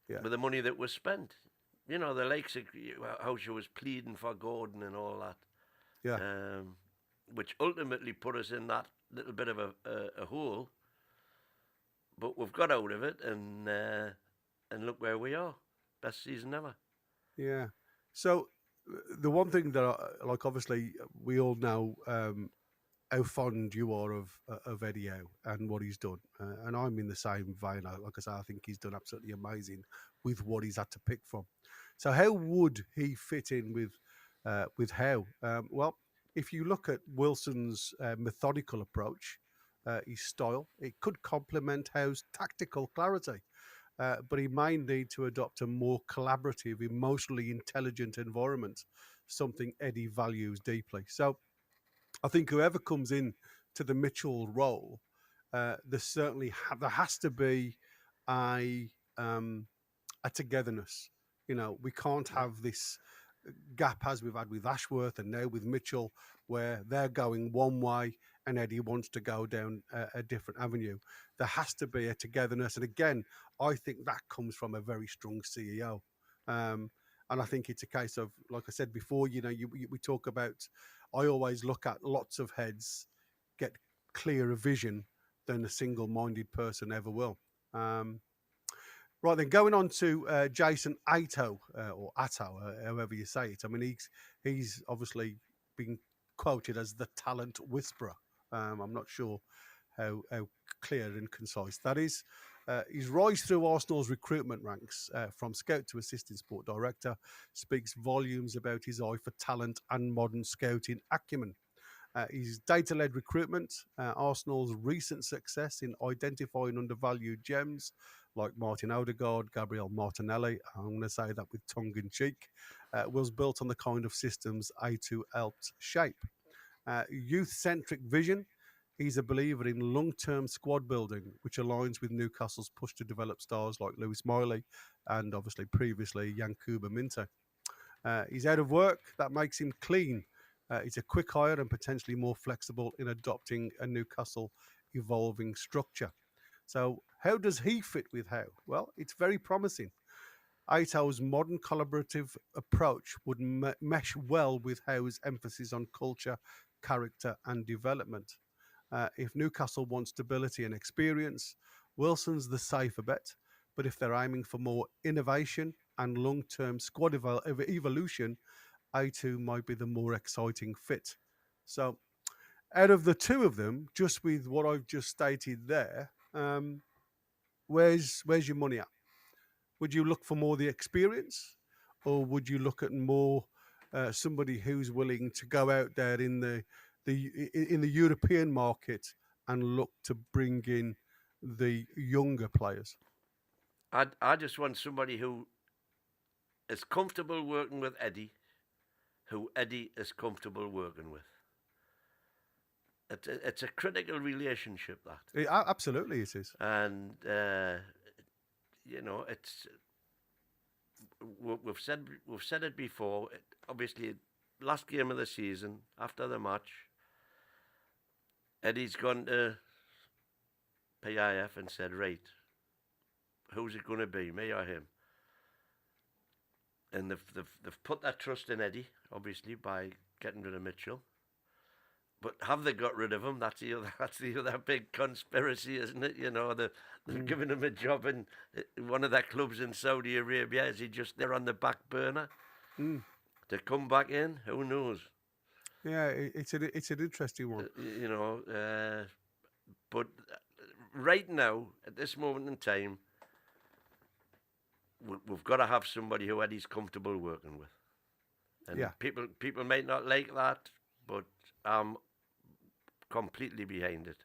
Speaker 1: Yeah.
Speaker 2: with the money that was spent. You know, the likes of how she was pleading for Gordon and all that,
Speaker 1: Yeah.
Speaker 2: which ultimately put us in that little bit of a hole. But we've got out of it, and look where we are. Best season ever.
Speaker 1: Yeah. So the one thing that, like, obviously, we all know how fond you are of Eddie Howe and what he's done, and I'm in the same vein. Like I say, I think he's done absolutely amazing with what he's had to pick from. So how would he fit in with Howe? Well, if you look at Wilson's methodical approach, his style, it could complement Howe's tactical clarity. But he may need to adopt a more collaborative, emotionally intelligent environment, something Eddie values deeply. So I think whoever comes in to the Mitchell role, there has to be a a togetherness. You know, we can't
Speaker 2: Yeah.
Speaker 1: have this gap as we've had with Ashworth and now with Mitchell, where they're going one way and Eddie wants to go down a different avenue. There has to be a togetherness, and again, I think that comes from a very strong CEO. And I think it's a case of, like I said before, you know, we talk about. I always look at lots of heads get clearer vision than a single-minded person ever will. Um, Right then, going on to Jason Ato or Atto, however you say it. I mean, he's obviously been quoted as the talent whisperer. I'm not sure how clear and concise that is. His rise through Arsenal's recruitment ranks, from scout to assistant sport director, speaks volumes about his eye for talent and modern scouting acumen. His data-led recruitment, Arsenal's recent success in identifying undervalued gems like Martin Odegaard, Gabriel Martinelli, I'm going to say that with tongue-in-cheek, was built on the kind of systems A2 helped shape. Youth-centric vision, he's a believer in long-term squad building, which aligns with Newcastle's push to develop stars like Lewis Miley and obviously previously Yankuba Minte. He's out of work. That makes him clean. He's a quick hire and potentially more flexible in adopting a Newcastle evolving structure. So, how does he fit with Howe? Well, it's very promising. Aito's modern collaborative approach would mesh well with Howe's emphasis on culture, character, and development. If Newcastle wants stability and experience, Wilson's the safer bet. But if they're aiming for more innovation and long term squad evolution, A2 might be the more exciting fit. So, out of the two of them, just with what I've just stated there, where's your money at? Would you look for more the experience, or would you look at more somebody who's willing to go out there in the European market and look to bring in the younger players?
Speaker 2: I just want somebody who is comfortable working with Eddie, who Eddie is comfortable working with. It's a critical relationship, that.
Speaker 1: Absolutely, it is.
Speaker 2: And you know, it's we've said it before. Obviously, last game of the season, after the match, Eddie's gone to PIF and said, right, who's it going to be, me or him? And they've put that trust in Eddie, obviously, by getting rid of Mitchell. But have they got rid of him? That's the other big conspiracy, isn't it? You know, they're giving him a job in one of their clubs in Saudi Arabia. Is he just there on the back burner to come back in? Who knows?
Speaker 1: Yeah, it's an interesting one.
Speaker 2: You know, but right now, at this moment in time, we've got to have somebody who Eddie's comfortable working with. And
Speaker 1: Yeah.
Speaker 2: people might not like that, but I'm completely behind it.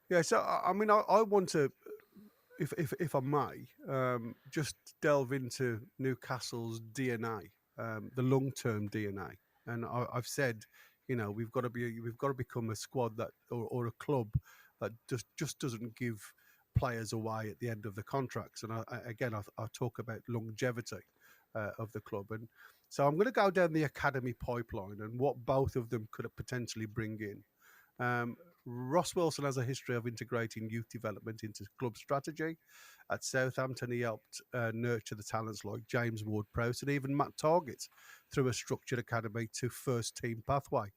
Speaker 1: Yeah, so I mean, I want to, if I may, just delve into Newcastle's DNA, the long term DNA, and I've said, you know, we've got to become a squad that or a club that just doesn't give players away at the end of the contracts, and I talk about longevity of the club, and so I'm going to go down the academy pipeline and what both of them could potentially bring in. Um, Ross Wilson has a history of integrating youth development into club strategy. At Southampton, he helped nurture the talents like James Ward-Prowse and even Matt Targett through a structured academy to first team pathway.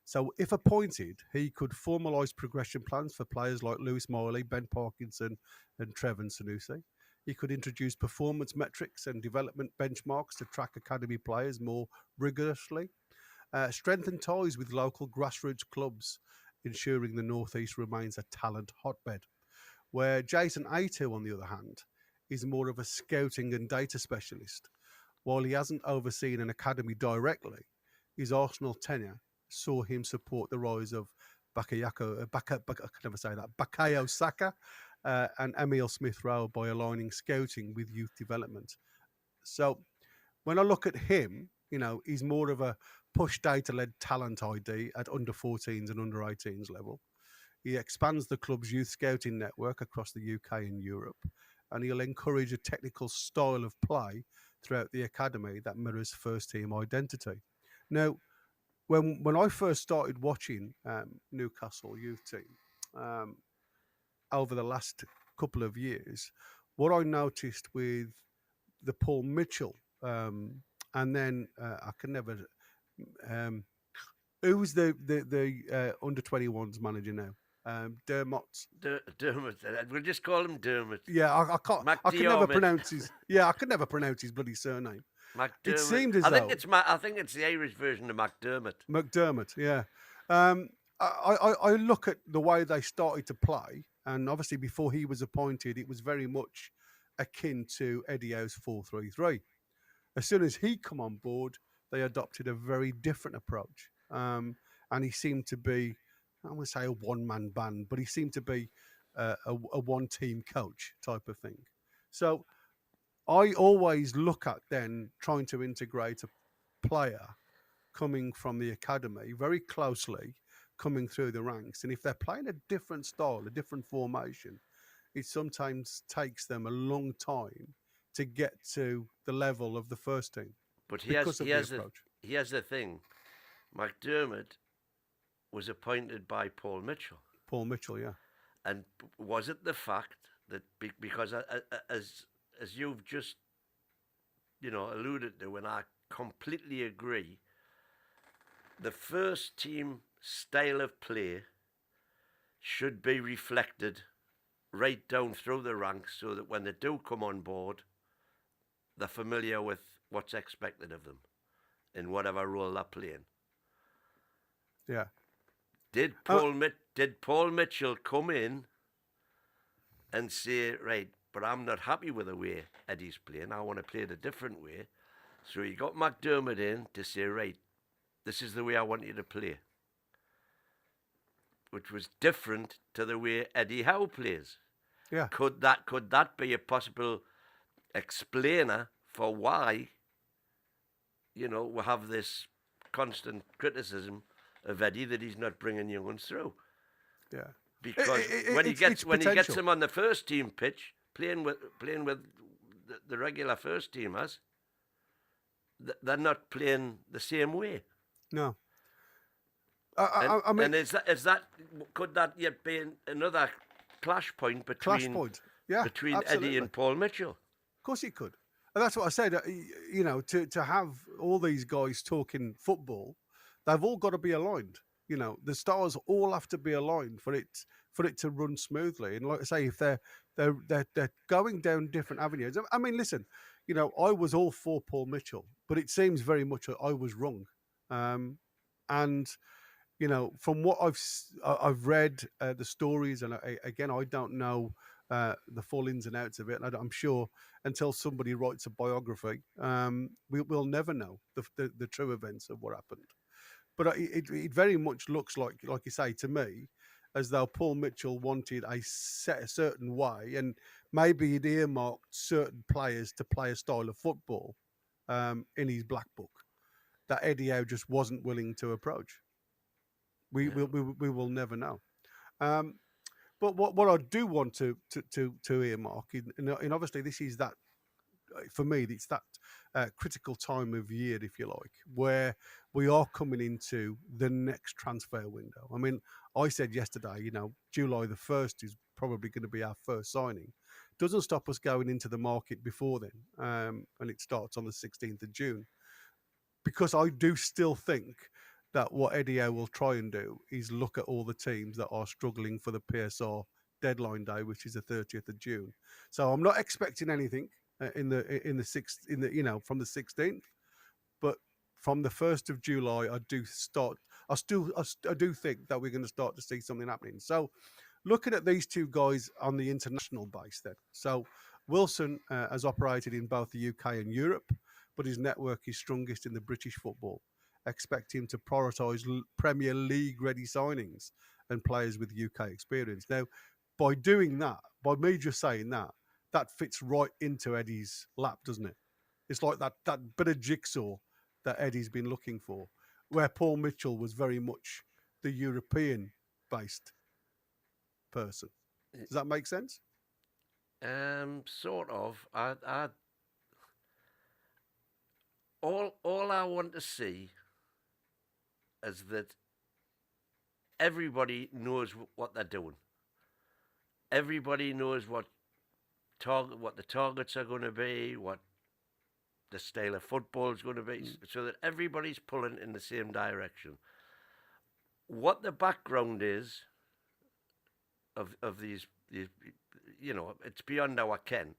Speaker 1: So, if appointed, he could formalise progression plans for players like Lewis Miley, Ben Parkinson, and Trevor Sanusi. He could introduce performance metrics and development benchmarks to track academy players more rigorously. Strengthen ties with local grassroots clubs, ensuring the North East remains a talent hotbed. Where Jason Ato, on the other hand, is more of a scouting and data specialist. While he hasn't overseen an academy directly, his Arsenal tenure saw him support the rise of I can never say that, Bakayo Saka and Emil Smith Rowe by aligning scouting with youth development. So when I look at him, he's more of a push data led talent ID at under 14s and under 18s level. He expands the club's youth scouting network across the UK and Europe, and he'll encourage a technical style of play throughout the academy that mirrors first team identity. Now, when I first started watching Newcastle youth team over the last couple of years, what I noticed with the Paul Mitchell, and then I can never. Who's the under 21s manager now? Dermot.
Speaker 2: Dermot. We'll just call him Dermot.
Speaker 1: Yeah, I can't. I can never pronounce his. Yeah, I can never pronounce his bloody surname.
Speaker 2: McDermott.
Speaker 1: It seemed as
Speaker 2: I
Speaker 1: though
Speaker 2: think it's the Irish version of McDermott.
Speaker 1: McDermott. Yeah. I look at the way they started to play, and obviously before he was appointed, it was very much akin to Eddie Howe's 4-3-3. As soon as he come on board, they adopted a very different approach, and he seemed to be, I wouldn't say a one-man band, but he seemed to be a one-team coach type of thing. So I always look at then trying to integrate a player coming from the academy very closely, coming through the ranks. And if they're playing a different style, a different formation, it sometimes takes them a long time to get to the level of the first team.
Speaker 2: But he has the thing. McDermott was appointed by Paul Mitchell.
Speaker 1: Paul Mitchell, yeah.
Speaker 2: And was it the fact that because as you've just alluded to, and I completely agree, the first team style of play should be reflected right down through the ranks so that when they do come on board, they're familiar with what's expected of them in whatever role they're playing.
Speaker 1: Yeah.
Speaker 2: Did Paul Mitchell come in and say, right, but I'm not happy with the way Eddie's playing, I want to play it a different way? So he got McDermott in to say, right, this is the way I want you to play, which was different to the way Eddie Howe plays.
Speaker 1: Yeah.
Speaker 2: Could that be a possible explainer for why, we have this constant criticism of Eddie that he's not bringing young ones through?
Speaker 1: Yeah.
Speaker 2: Because when he gets them on the first team pitch, playing with the regular first teamers, they're not playing the same way.
Speaker 1: No.
Speaker 2: I mean, could that yet be another clash point between Eddie and Paul Mitchell?
Speaker 1: Of course it could. And that's what I said. To have all these guys talking football, they've all got to be aligned. The stars all have to be aligned for it to run smoothly. And like I say, if they're going down different avenues. I mean, listen, I was all for Paul Mitchell, but it seems very much I was wrong. And from what I've read the stories, and again, I don't know the full ins and outs of it. And I'm sure until somebody writes a biography, we'll never know the true events of what happened. But it very much looks like you say to me, as though Paul Mitchell wanted a certain way, and maybe he'd earmarked certain players to play a style of football in his black book that Eddie Howe just wasn't willing to approach. We will never know. But what I do want to earmark, and obviously this is that for me, it's that critical time of year, if you like, where we are coming into the next transfer window. I mean, I said yesterday, July the 1st is probably going to be our first signing. Doesn't stop us going into the market before then, and it starts on the 16th of June. Because I do still think that what Eddie Howe will try and do is look at all the teams that are struggling for the PSR deadline day, which is the 30th of June. So I'm not expecting anything in the sixth from the 16th, but from the 1st of July, I do think that we're going to start to see something happening. So looking at these two guys on the international base, then. So Wilson has operated in both the UK and Europe, but his network is strongest in the British football. Expect him to prioritise Premier League ready signings and players with UK experience. Now, by doing that, by me just saying that, that fits right into Eddie's lap, doesn't it? It's like that bit of jigsaw that Eddie's been looking for, where Paul Mitchell was very much the European-based person. Does that make sense?
Speaker 2: Sort of. All I want to see is that everybody knows what they're doing. Everybody knows what the targets are going to be, what the style of football is going to be, so that everybody's pulling in the same direction. What the background is of these, it's beyond our ken.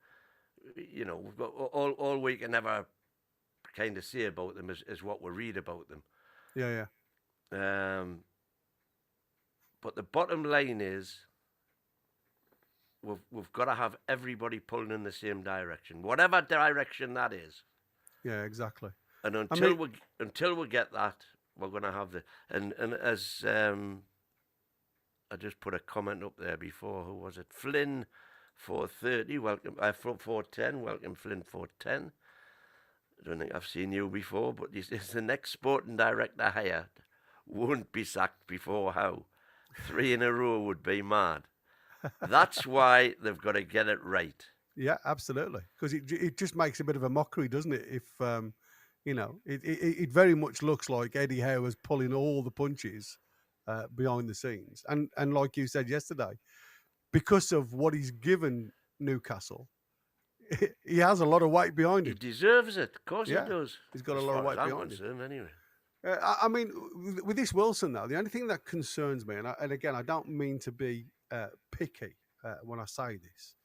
Speaker 2: We've got all we can ever kind of say about them is what we read about them.
Speaker 1: Yeah.
Speaker 2: But the bottom line is, we've got to have everybody pulling in the same direction, whatever direction that is.
Speaker 1: Yeah, exactly.
Speaker 2: And until we get that, we're going to have and as I just put a comment up there before. Who was it? Flynn 430. Welcome. 410. Welcome, Flynn 410. I don't think I've seen you before, but this is the next sporting director hired. Won't be sacked before how? 3 in a row would be mad. That's why they've got to get it right.
Speaker 1: Yeah, absolutely. Because it just makes a bit of a mockery, doesn't it? If it very much looks like Eddie Howe is pulling all the punches behind the scenes, and like you said yesterday, because of what he's given Newcastle, he has a lot of weight behind him.
Speaker 2: He deserves it. Of course he does.
Speaker 1: He's got a lot of weight behind him.
Speaker 2: Anyway.
Speaker 1: I mean, with this Wilson, though, the only thing that concerns me, and again, I don't mean to be picky when I say this,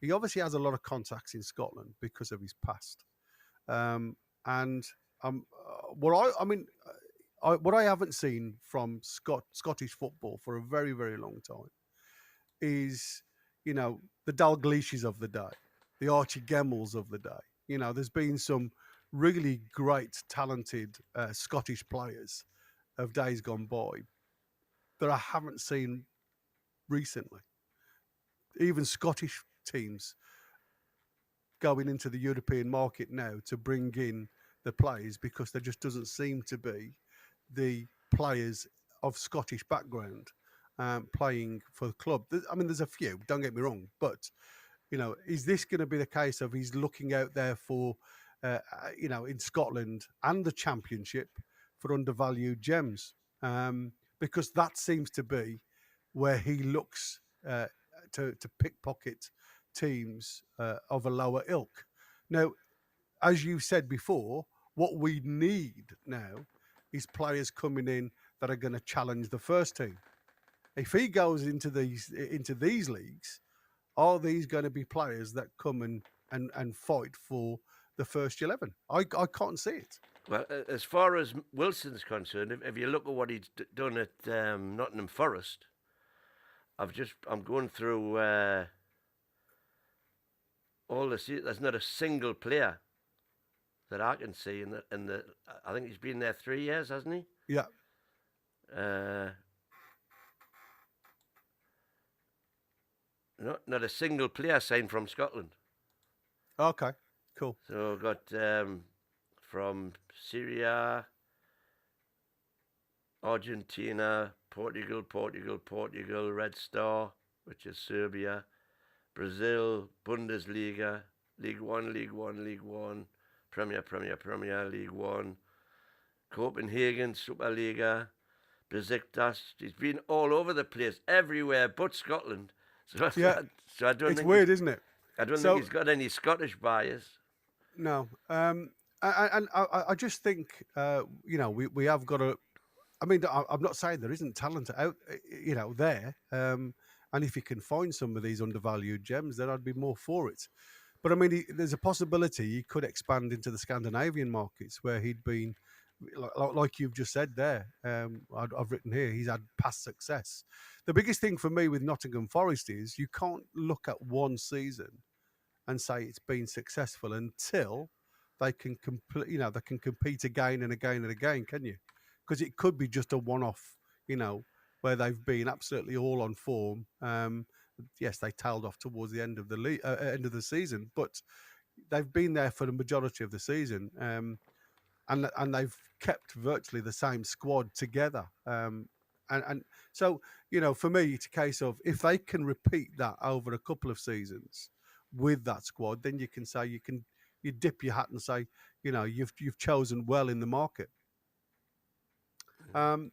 Speaker 1: he obviously has a lot of contacts in Scotland because of his past. What I haven't seen from Scottish football for a very, very long time is, the Dalgleishs of the day, the Archie Gemmels of the day. There's been some really great, talented Scottish players of days gone by that I haven't seen recently. Even Scottish teams going into the European market now to bring in the players because there just doesn't seem to be the players of Scottish background playing for the club. There's a few, don't get me wrong, but, is this going to be the case of he's looking out there for, in Scotland and the Championship for undervalued gems? Because that seems to be where he looks to pickpocket teams of a lower ilk. Now, as you said before, what we need now is players coming in that are going to challenge the first team. If he goes into these leagues, are these going to be players that come and fight for the first 11? I can't see it.
Speaker 2: Well, as far as Wilson's concerned, if you look at what he's done at Nottingham Forest, I'm going through all the. There's not a single player that I can see in the. I think he's been there 3 years, hasn't he?
Speaker 1: Yeah.
Speaker 2: Not a single player signed from Scotland.
Speaker 1: Okay, cool.
Speaker 2: So I've got from Syria, Argentina, Portugal, Red Star, which is Serbia, Brazil, Bundesliga, League One, League One, League One, Premier, League One, Copenhagen, Superliga, Besiktas. He's been all over the place, everywhere but Scotland. So,
Speaker 1: Yeah,
Speaker 2: so I don't
Speaker 1: it's
Speaker 2: think he's
Speaker 1: weird, isn't it?
Speaker 2: I don't think
Speaker 1: So
Speaker 2: he's got any Scottish bias.
Speaker 1: no, and I just think we have got to. I mean, I'm not saying there isn't talent out, there. And if you can find some of these undervalued gems, then I'd be more for it. But I mean, there's a possibility he could expand into the Scandinavian markets where he'd been, like you've just said there. I've written here, he's had past success. The biggest thing for me with Nottingham Forest is you can't look at one season and say it's been successful until they can they can compete again and again and again, can you? Because it could be just a one-off, where they've been absolutely all on form. Yes, they tailed off towards the end of the end of the season, but they've been there for the majority of the season, and they've kept virtually the same squad together. And so for me, it's a case of if they can repeat that over a couple of seasons with that squad, then you can say you dip your hat and say you've chosen well in the market. Um,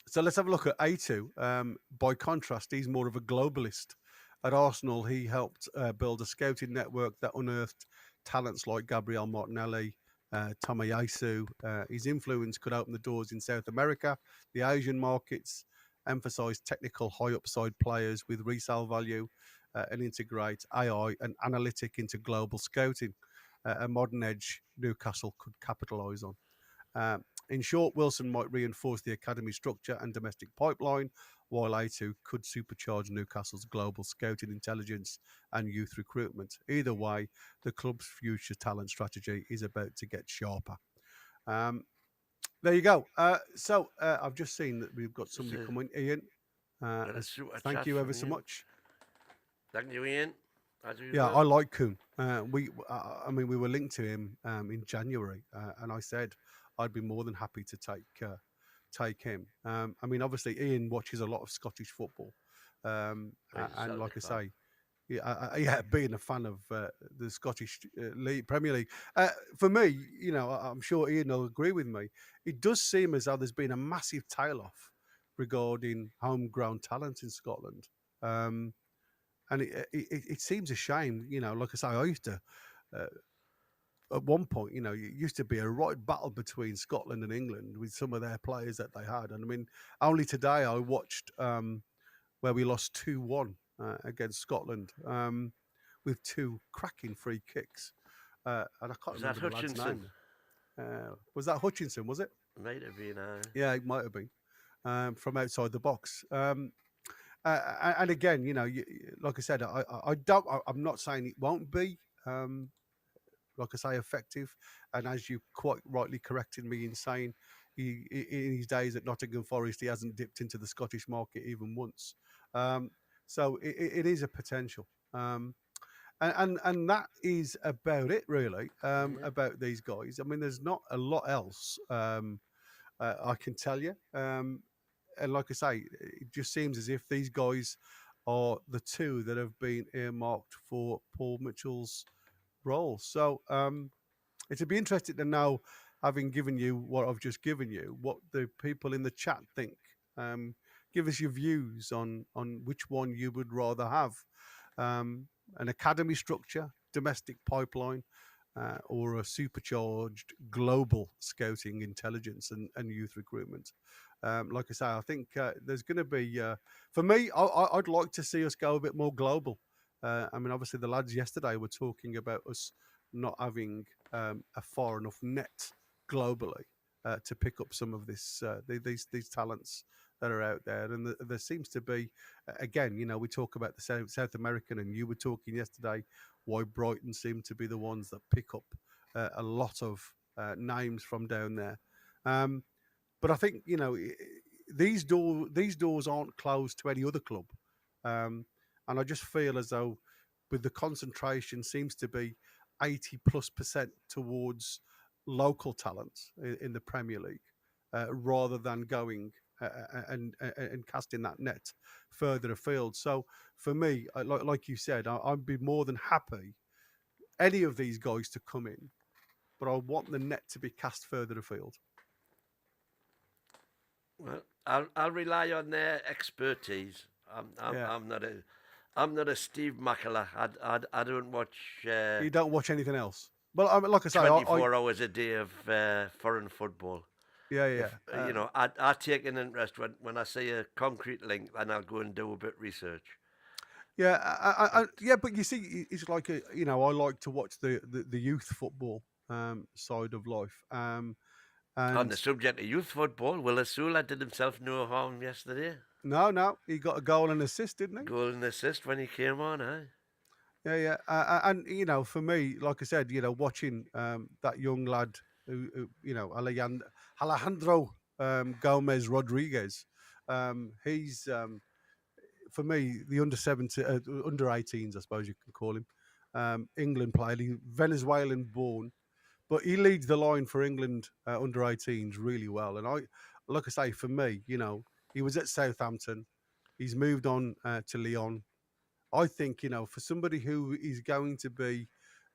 Speaker 1: So let's have a look at A2. By contrast, he's more of a globalist. At Arsenal, he helped build a scouting network that unearthed talents like Gabriel Martinelli, Tomiyasu. His influence could open the doors in South America, the Asian markets, emphasize technical high upside players with resale value, and integrate AI and analytic into global scouting. A modern edge Newcastle could capitalise on. In short, Wilson might reinforce the academy structure and domestic pipeline, while A2 could supercharge Newcastle's global scouting intelligence and youth recruitment. Either way, the club's future talent strategy is about to get sharper. There you go. So I've just seen that we've got somebody come in, Ian.
Speaker 2: Got a super
Speaker 1: Thank
Speaker 2: chat
Speaker 1: you ever
Speaker 2: from
Speaker 1: so
Speaker 2: you.
Speaker 1: much.
Speaker 2: Thank you, Ian. As
Speaker 1: Yeah,
Speaker 2: usual.
Speaker 1: I like Kuhn. We were linked to him in January, and I said I'd be more than happy to take him. Obviously, Ian watches a lot of Scottish football,
Speaker 2: He's a
Speaker 1: and like
Speaker 2: Celtic
Speaker 1: I
Speaker 2: fan.
Speaker 1: say, yeah, being a fan of the Scottish Premier League, for me, I'm sure Ian will agree with me. It does seem as though there's been a massive tail off regarding homegrown talent in Scotland. And it seems a shame, like I say, I used to, uh, at one point, it used to be a right battle between Scotland and England with some of their players that they had. And I mean, only today I watched where we lost 2-1 against Scotland with two cracking free kicks. And I can't
Speaker 2: Was that
Speaker 1: remember the lad's
Speaker 2: Hutchinson?
Speaker 1: name. Was that Hutchinson, was it?
Speaker 2: Might have been.
Speaker 1: Yeah, it might have been from outside the box. And again, like I said, I don't. I'm not saying it won't be, like I say, effective. And as you quite rightly corrected me in saying, in his days at Nottingham Forest, he hasn't dipped into the Scottish market even once. So it is a potential. And that is about it, really,
Speaker 2: Yeah.
Speaker 1: about these guys. I mean, there's not a lot else I can tell you. And like I say, it just seems as if these guys are the two that have been earmarked for Paul Mitchell's role. So it'd be interesting to know, having given you what I've just given you, what the people in the chat think. Give us your views on which one you would rather have: an academy structure, domestic pipeline, or a supercharged global scouting intelligence and youth recruitment. Like I say, I think there's going to be, for me, I'd like to see us go a bit more global. Obviously, the lads yesterday were talking about us not having a far enough net globally to pick up some of these talents that are out there. And there seems to be, again, we talk about the South American, and you were talking yesterday why Brighton seem to be the ones that pick up a lot of names from down there. But I think these doors aren't closed to any other club, and I just feel as though with the concentration seems to be 80+% towards local talent in the Premier League, rather than going and casting that net further afield. So for me, like you said, I'd be more than happy any of these guys to come in, but I want the net to be cast further afield.
Speaker 2: Well, I'll rely on their expertise. I'm not a Steve Mackler. I don't watch
Speaker 1: You don't watch anything else. Well, I mean, like I say,
Speaker 2: 24 hours a day of foreign football.
Speaker 1: yeah.
Speaker 2: I take an interest when I see a concrete link, and I'll go and do a bit of research.
Speaker 1: Yeah, but you see, it's like I like to watch the youth football side of life.
Speaker 2: On
Speaker 1: And
Speaker 2: the subject of youth football, Will Asula did himself no harm yesterday.
Speaker 1: no, he got a goal and assist, didn't he?
Speaker 2: Goal and assist when he came on, eh?
Speaker 1: Yeah. And for me, like I said, watching that young lad who Alejandro Gomez Rodriguez, he's for me the under 17, under 18s, I suppose you can call him. England player, Venezuelan born, but he leads the line for England under 18s really well. And like I say, for me, he was at Southampton, he's moved on to Lyon. I think, for somebody who is going to be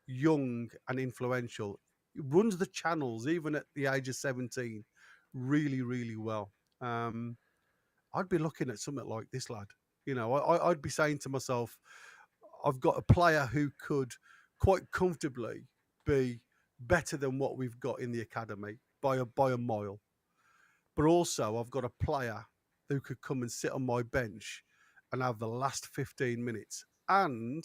Speaker 1: young and influential, he runs the channels even at the age of 17 really, really well. I'd be looking at something like this lad. I'd be saying to myself, I've got a player who could quite comfortably be better than what we've got in the academy by a mile. But also, I've got a player who could come and sit on my bench and have the last 15 minutes, and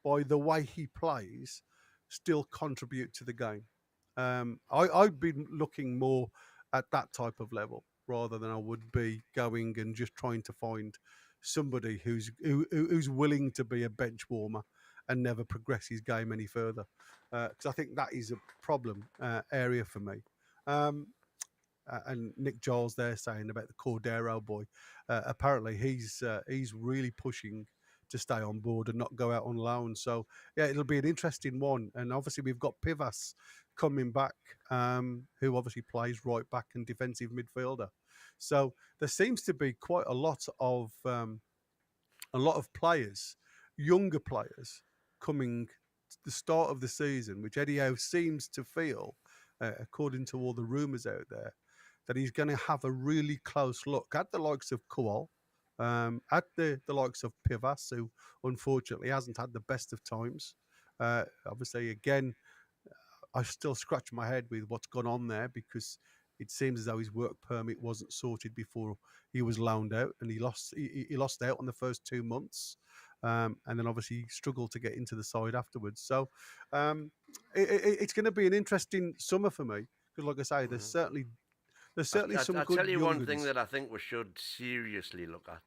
Speaker 1: by the way he plays, still contribute to the game. I'd be looking more at that type of level rather than I would be going and just trying to find somebody who's willing to be a bench warmer and never progress his game any further. Because I think that is a problem area for me. And Nick Giles there saying about the Cordero boy. Apparently, he's really pushing to stay on board and not go out on loan. So yeah, it'll be an interesting one. And obviously, we've got Pivas coming back, who obviously plays right back and defensive midfielder. So there seems to be quite a lot of players, younger players, coming to the start of the season, which Eddie Howe seems to feel, according to all the rumours out there, that he's going to have a really close look at the likes of Kual, at the likes of Pivas, who unfortunately hasn't had the best of times. Obviously, again, I still scratch my head with what's gone on there, because it seems as though his work permit wasn't sorted before he was loaned out, and he lost out on the first 2 months, and then obviously struggled to get into the side afterwards. So it's going to be an interesting summer for me, because, like I say, there's certainly some
Speaker 2: I'll
Speaker 1: good.
Speaker 2: tell you one thing that I think we should seriously look at,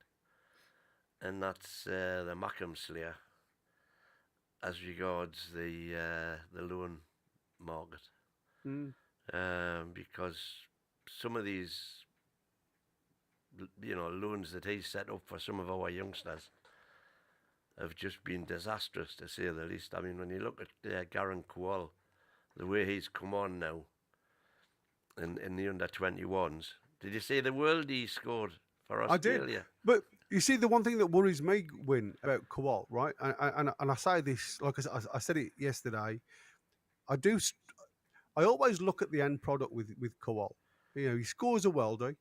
Speaker 2: and that's the Mackham Slayer as regards the loan market. Because some of these, loans that he's set up for some of our youngsters have just been disastrous, to say the least. I mean, when you look at Garen Kual, the way he's come on now in the under-21s, did you see the world he scored for Australia?
Speaker 1: I did, but you see, the one thing that worries me, Win, about Kual, right? And I say this, like I said it yesterday. I always look at the end product with Kual. He scores a worldie,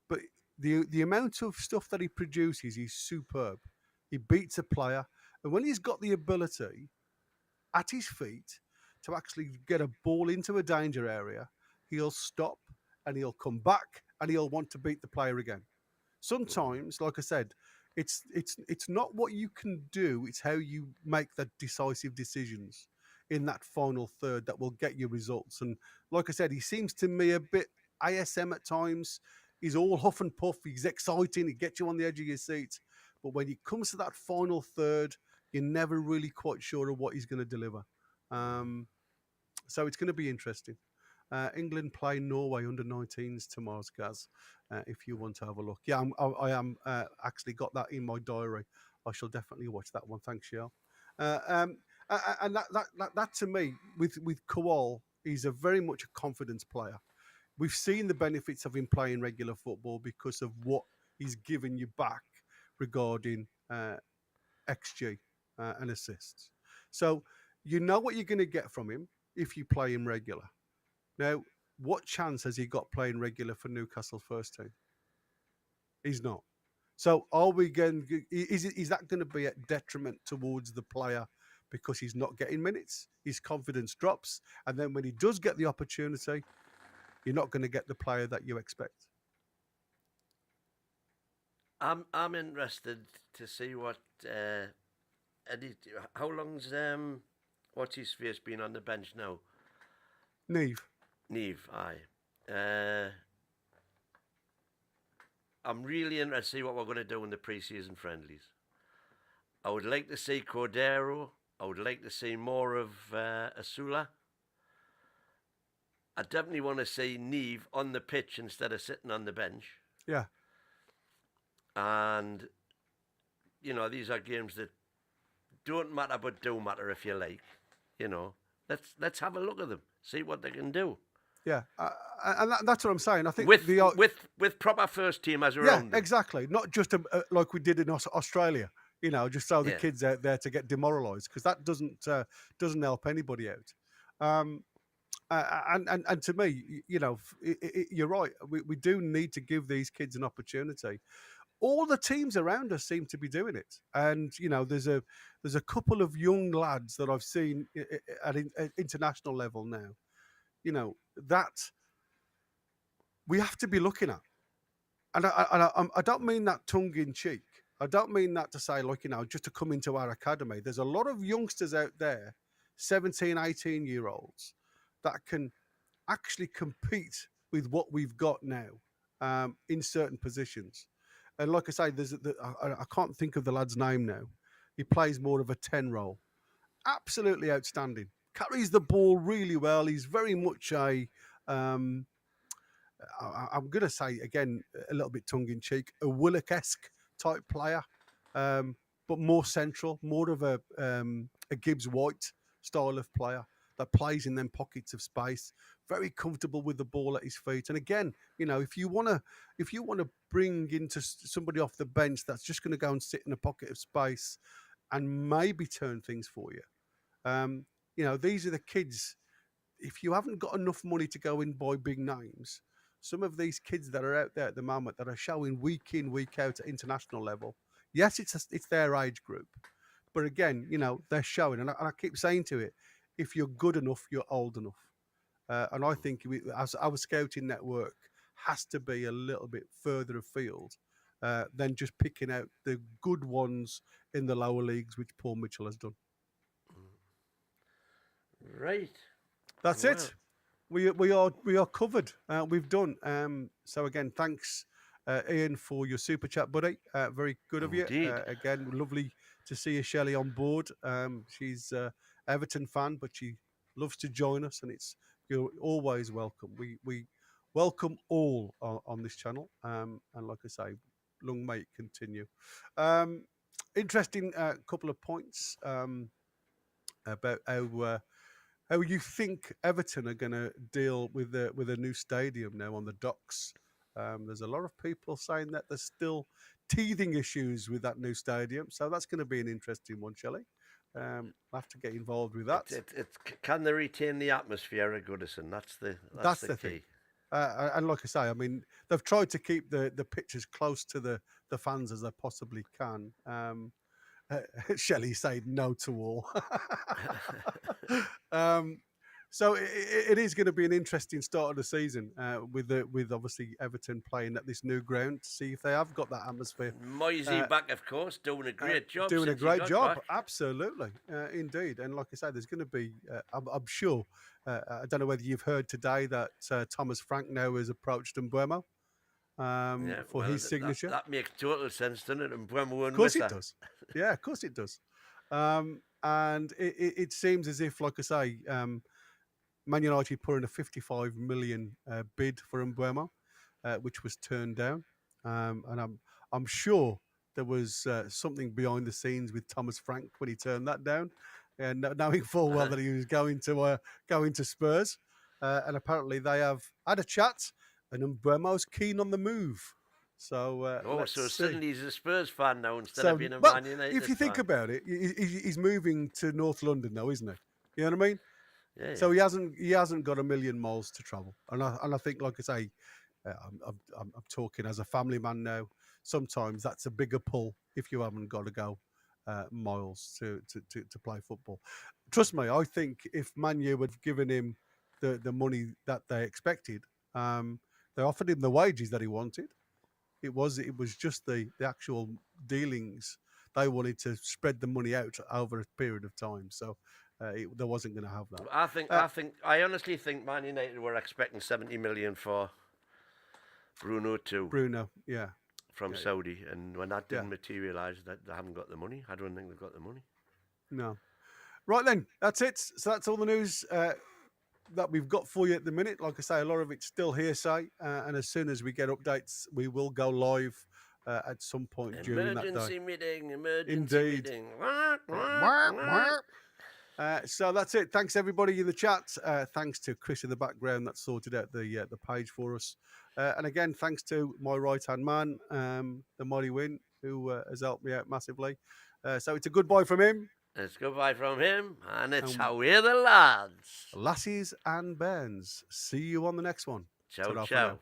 Speaker 1: but the amount of stuff that he produces is superb. He beats a player, and when he's got the ability at his feet to actually get a ball into a danger area, he'll stop and he'll come back and he'll want to beat the player again. Sometimes, like I said, it's not what you can do, it's how you make the decisive decisions in that final third that will get you results. And like I said, he seems to me a bit ASM at times. He's all huff and puff. He's exciting. He gets you on the edge of your seat. But when it comes to that final third, you're never really quite sure of what he's going to deliver. So it's going to be interesting. England play Norway under 19s tomorrow, Gaz. If you want to have a look, yeah, I am actually got that in my diary. I shall definitely watch that one. Thanks, Shell. And that to me, with Kual, he's a very much a confidence player. We've seen the benefits of him playing regular football because of what he's given you back regarding XG and assists. So You know what you're going to get from him if you play him regular. Now, what chance has he got playing regular for Newcastle first team? He's not. So, are we going? Is that going to be a detriment towards the player because he's not getting minutes? His confidence drops, and then when he does get the opportunity, you're not going to get the player that you expect.
Speaker 2: I'm interested to see what Eddie. How long's what's his face been on the bench now?
Speaker 1: Neve.
Speaker 2: Aye. I'm really interested to see what we're going to do in the pre-season friendlies. I would like to see Cordero. I would like to see more of Asula. I definitely want to see Neve on the pitch instead of sitting on the bench.
Speaker 1: Yeah.
Speaker 2: And, you know, these are games that don't matter but do matter if you like. You know, let's have a look at them, see what they can do.
Speaker 1: Yeah, and that's what I'm saying. I think
Speaker 2: with proper first teamers around them.
Speaker 1: Exactly. Not just like we did in Australia. You know, just throw the kids out there to get demoralised, because that doesn't help anybody out. And to me, you know, you're right. We do need to give these kids an opportunity. All the teams around us seem to be doing it, and you know, there's a couple of young lads that I've seen at international level now. You know, that we have to be looking at. And I don't mean that tongue in cheek. I don't mean that to say, like, you know, just to come into our academy. There's a lot of youngsters out there, 17, 18-year-olds, that can actually compete with what we've got now in certain positions. And like I say, I can't think of the lad's name now. He plays more of a 10 role. Absolutely outstanding. Carries the ball really well. He's very much I'm going to say, again, a little bit tongue-in-cheek, a Willock-esque type player, but more central, more of a Gibbs-White style of player that plays in them pockets of space, very comfortable with the ball at his feet. And again, you know, if you want to bring into somebody off the bench that's just going to go and sit in a pocket of space and maybe turn things for you, you know, these are the kids. If you haven't got enough money to go and buy big names, some of these kids that are out there at the moment that are showing week in, week out at international level, yes, it's their age group. But again, you know, they're showing. And I keep saying to it, if you're good enough, you're old enough. And I think as our scouting network has to be a little bit further afield than just picking out the good ones in the lower leagues, which Paul Mitchell has done.
Speaker 2: Right.
Speaker 1: That's it. We are covered. We've done. So again, thanks, Ian, for your super chat, buddy. Very good of you. Again, lovely to see you, Shelley, on board. She's Everton fan, but she loves to join us, and you're always welcome. We welcome all on this channel. And like I say, long may it continue. Interesting couple of points about how you think Everton are going to deal with a new stadium now on the docks. There's a lot of people saying that there's still teething issues with that new stadium, so that's going to be an interesting one, Shelley. I'll have to get involved with that.
Speaker 2: Can they retain the atmosphere at Goodison? That's the key.
Speaker 1: Thing. And like I say, I mean, they've tried to keep the pitch as close to the fans as they possibly can. Shelley said no to all. So it is going to be an interesting start of the season with obviously Everton playing at this new ground to see if they have got that atmosphere.
Speaker 2: Moisey back, of course, doing a great job.
Speaker 1: Doing a great job, absolutely, indeed. And like I say, there's going to be, I'm sure, I don't know whether you've heard today that Thomas Frank now has approached Mbuemo for his signature.
Speaker 2: That makes total sense, doesn't it? Mbuemo,
Speaker 1: of course it does. Yeah, of course it does. And it seems as if, like I say, Man United put in a 55 million bid for Mbuemo, which was turned down. And I'm sure there was something behind the scenes with Thomas Frank when he turned that down, and knowing full well that he was going to Spurs. And apparently they have had a chat, and Mbuemo's keen on the move. So,
Speaker 2: so suddenly he's a Spurs fan now instead of being a Man United
Speaker 1: if you think about it, he's moving to North London now, isn't he? You know what I mean?
Speaker 2: Yeah,
Speaker 1: So he hasn't got a million miles to travel, and I think, like I say, I'm talking as a family man now. Sometimes that's a bigger pull if you haven't got to go miles to play football. Trust me, I think if Man U had given him the money that they expected, they offered him the wages that he wanted. It was just the actual dealings. They wanted to spread the money out over a period of time, so they wasn't going to have that.
Speaker 2: I honestly think Man United were expecting 70 million for Bruno too
Speaker 1: Bruno, yeah,
Speaker 2: from
Speaker 1: yeah,
Speaker 2: Saudi, and when that
Speaker 1: yeah,
Speaker 2: didn't materialise, that they haven't got the money. I don't think they've got the money.
Speaker 1: no. Right then, that's it. So that's all the news that we've got for you at the minute. Like I say, a lot of it's still hearsay, and as soon as we get updates, we will go live at some point during that day.
Speaker 2: Emergency meeting, emergency
Speaker 1: Indeed.
Speaker 2: meeting.
Speaker 1: So that's it. Thanks everybody in the chat. Thanks to Chris in the background that sorted out the page for us. And again, thanks to my right hand man, the Mighty Win, who has helped me out massively. So it's a goodbye from him.
Speaker 2: It's goodbye from him, and it's how we're the lads.
Speaker 1: Lassies and Bairns. See you on the next one.
Speaker 2: Ciao,
Speaker 1: Ta-ra for
Speaker 2: ciao.
Speaker 1: now.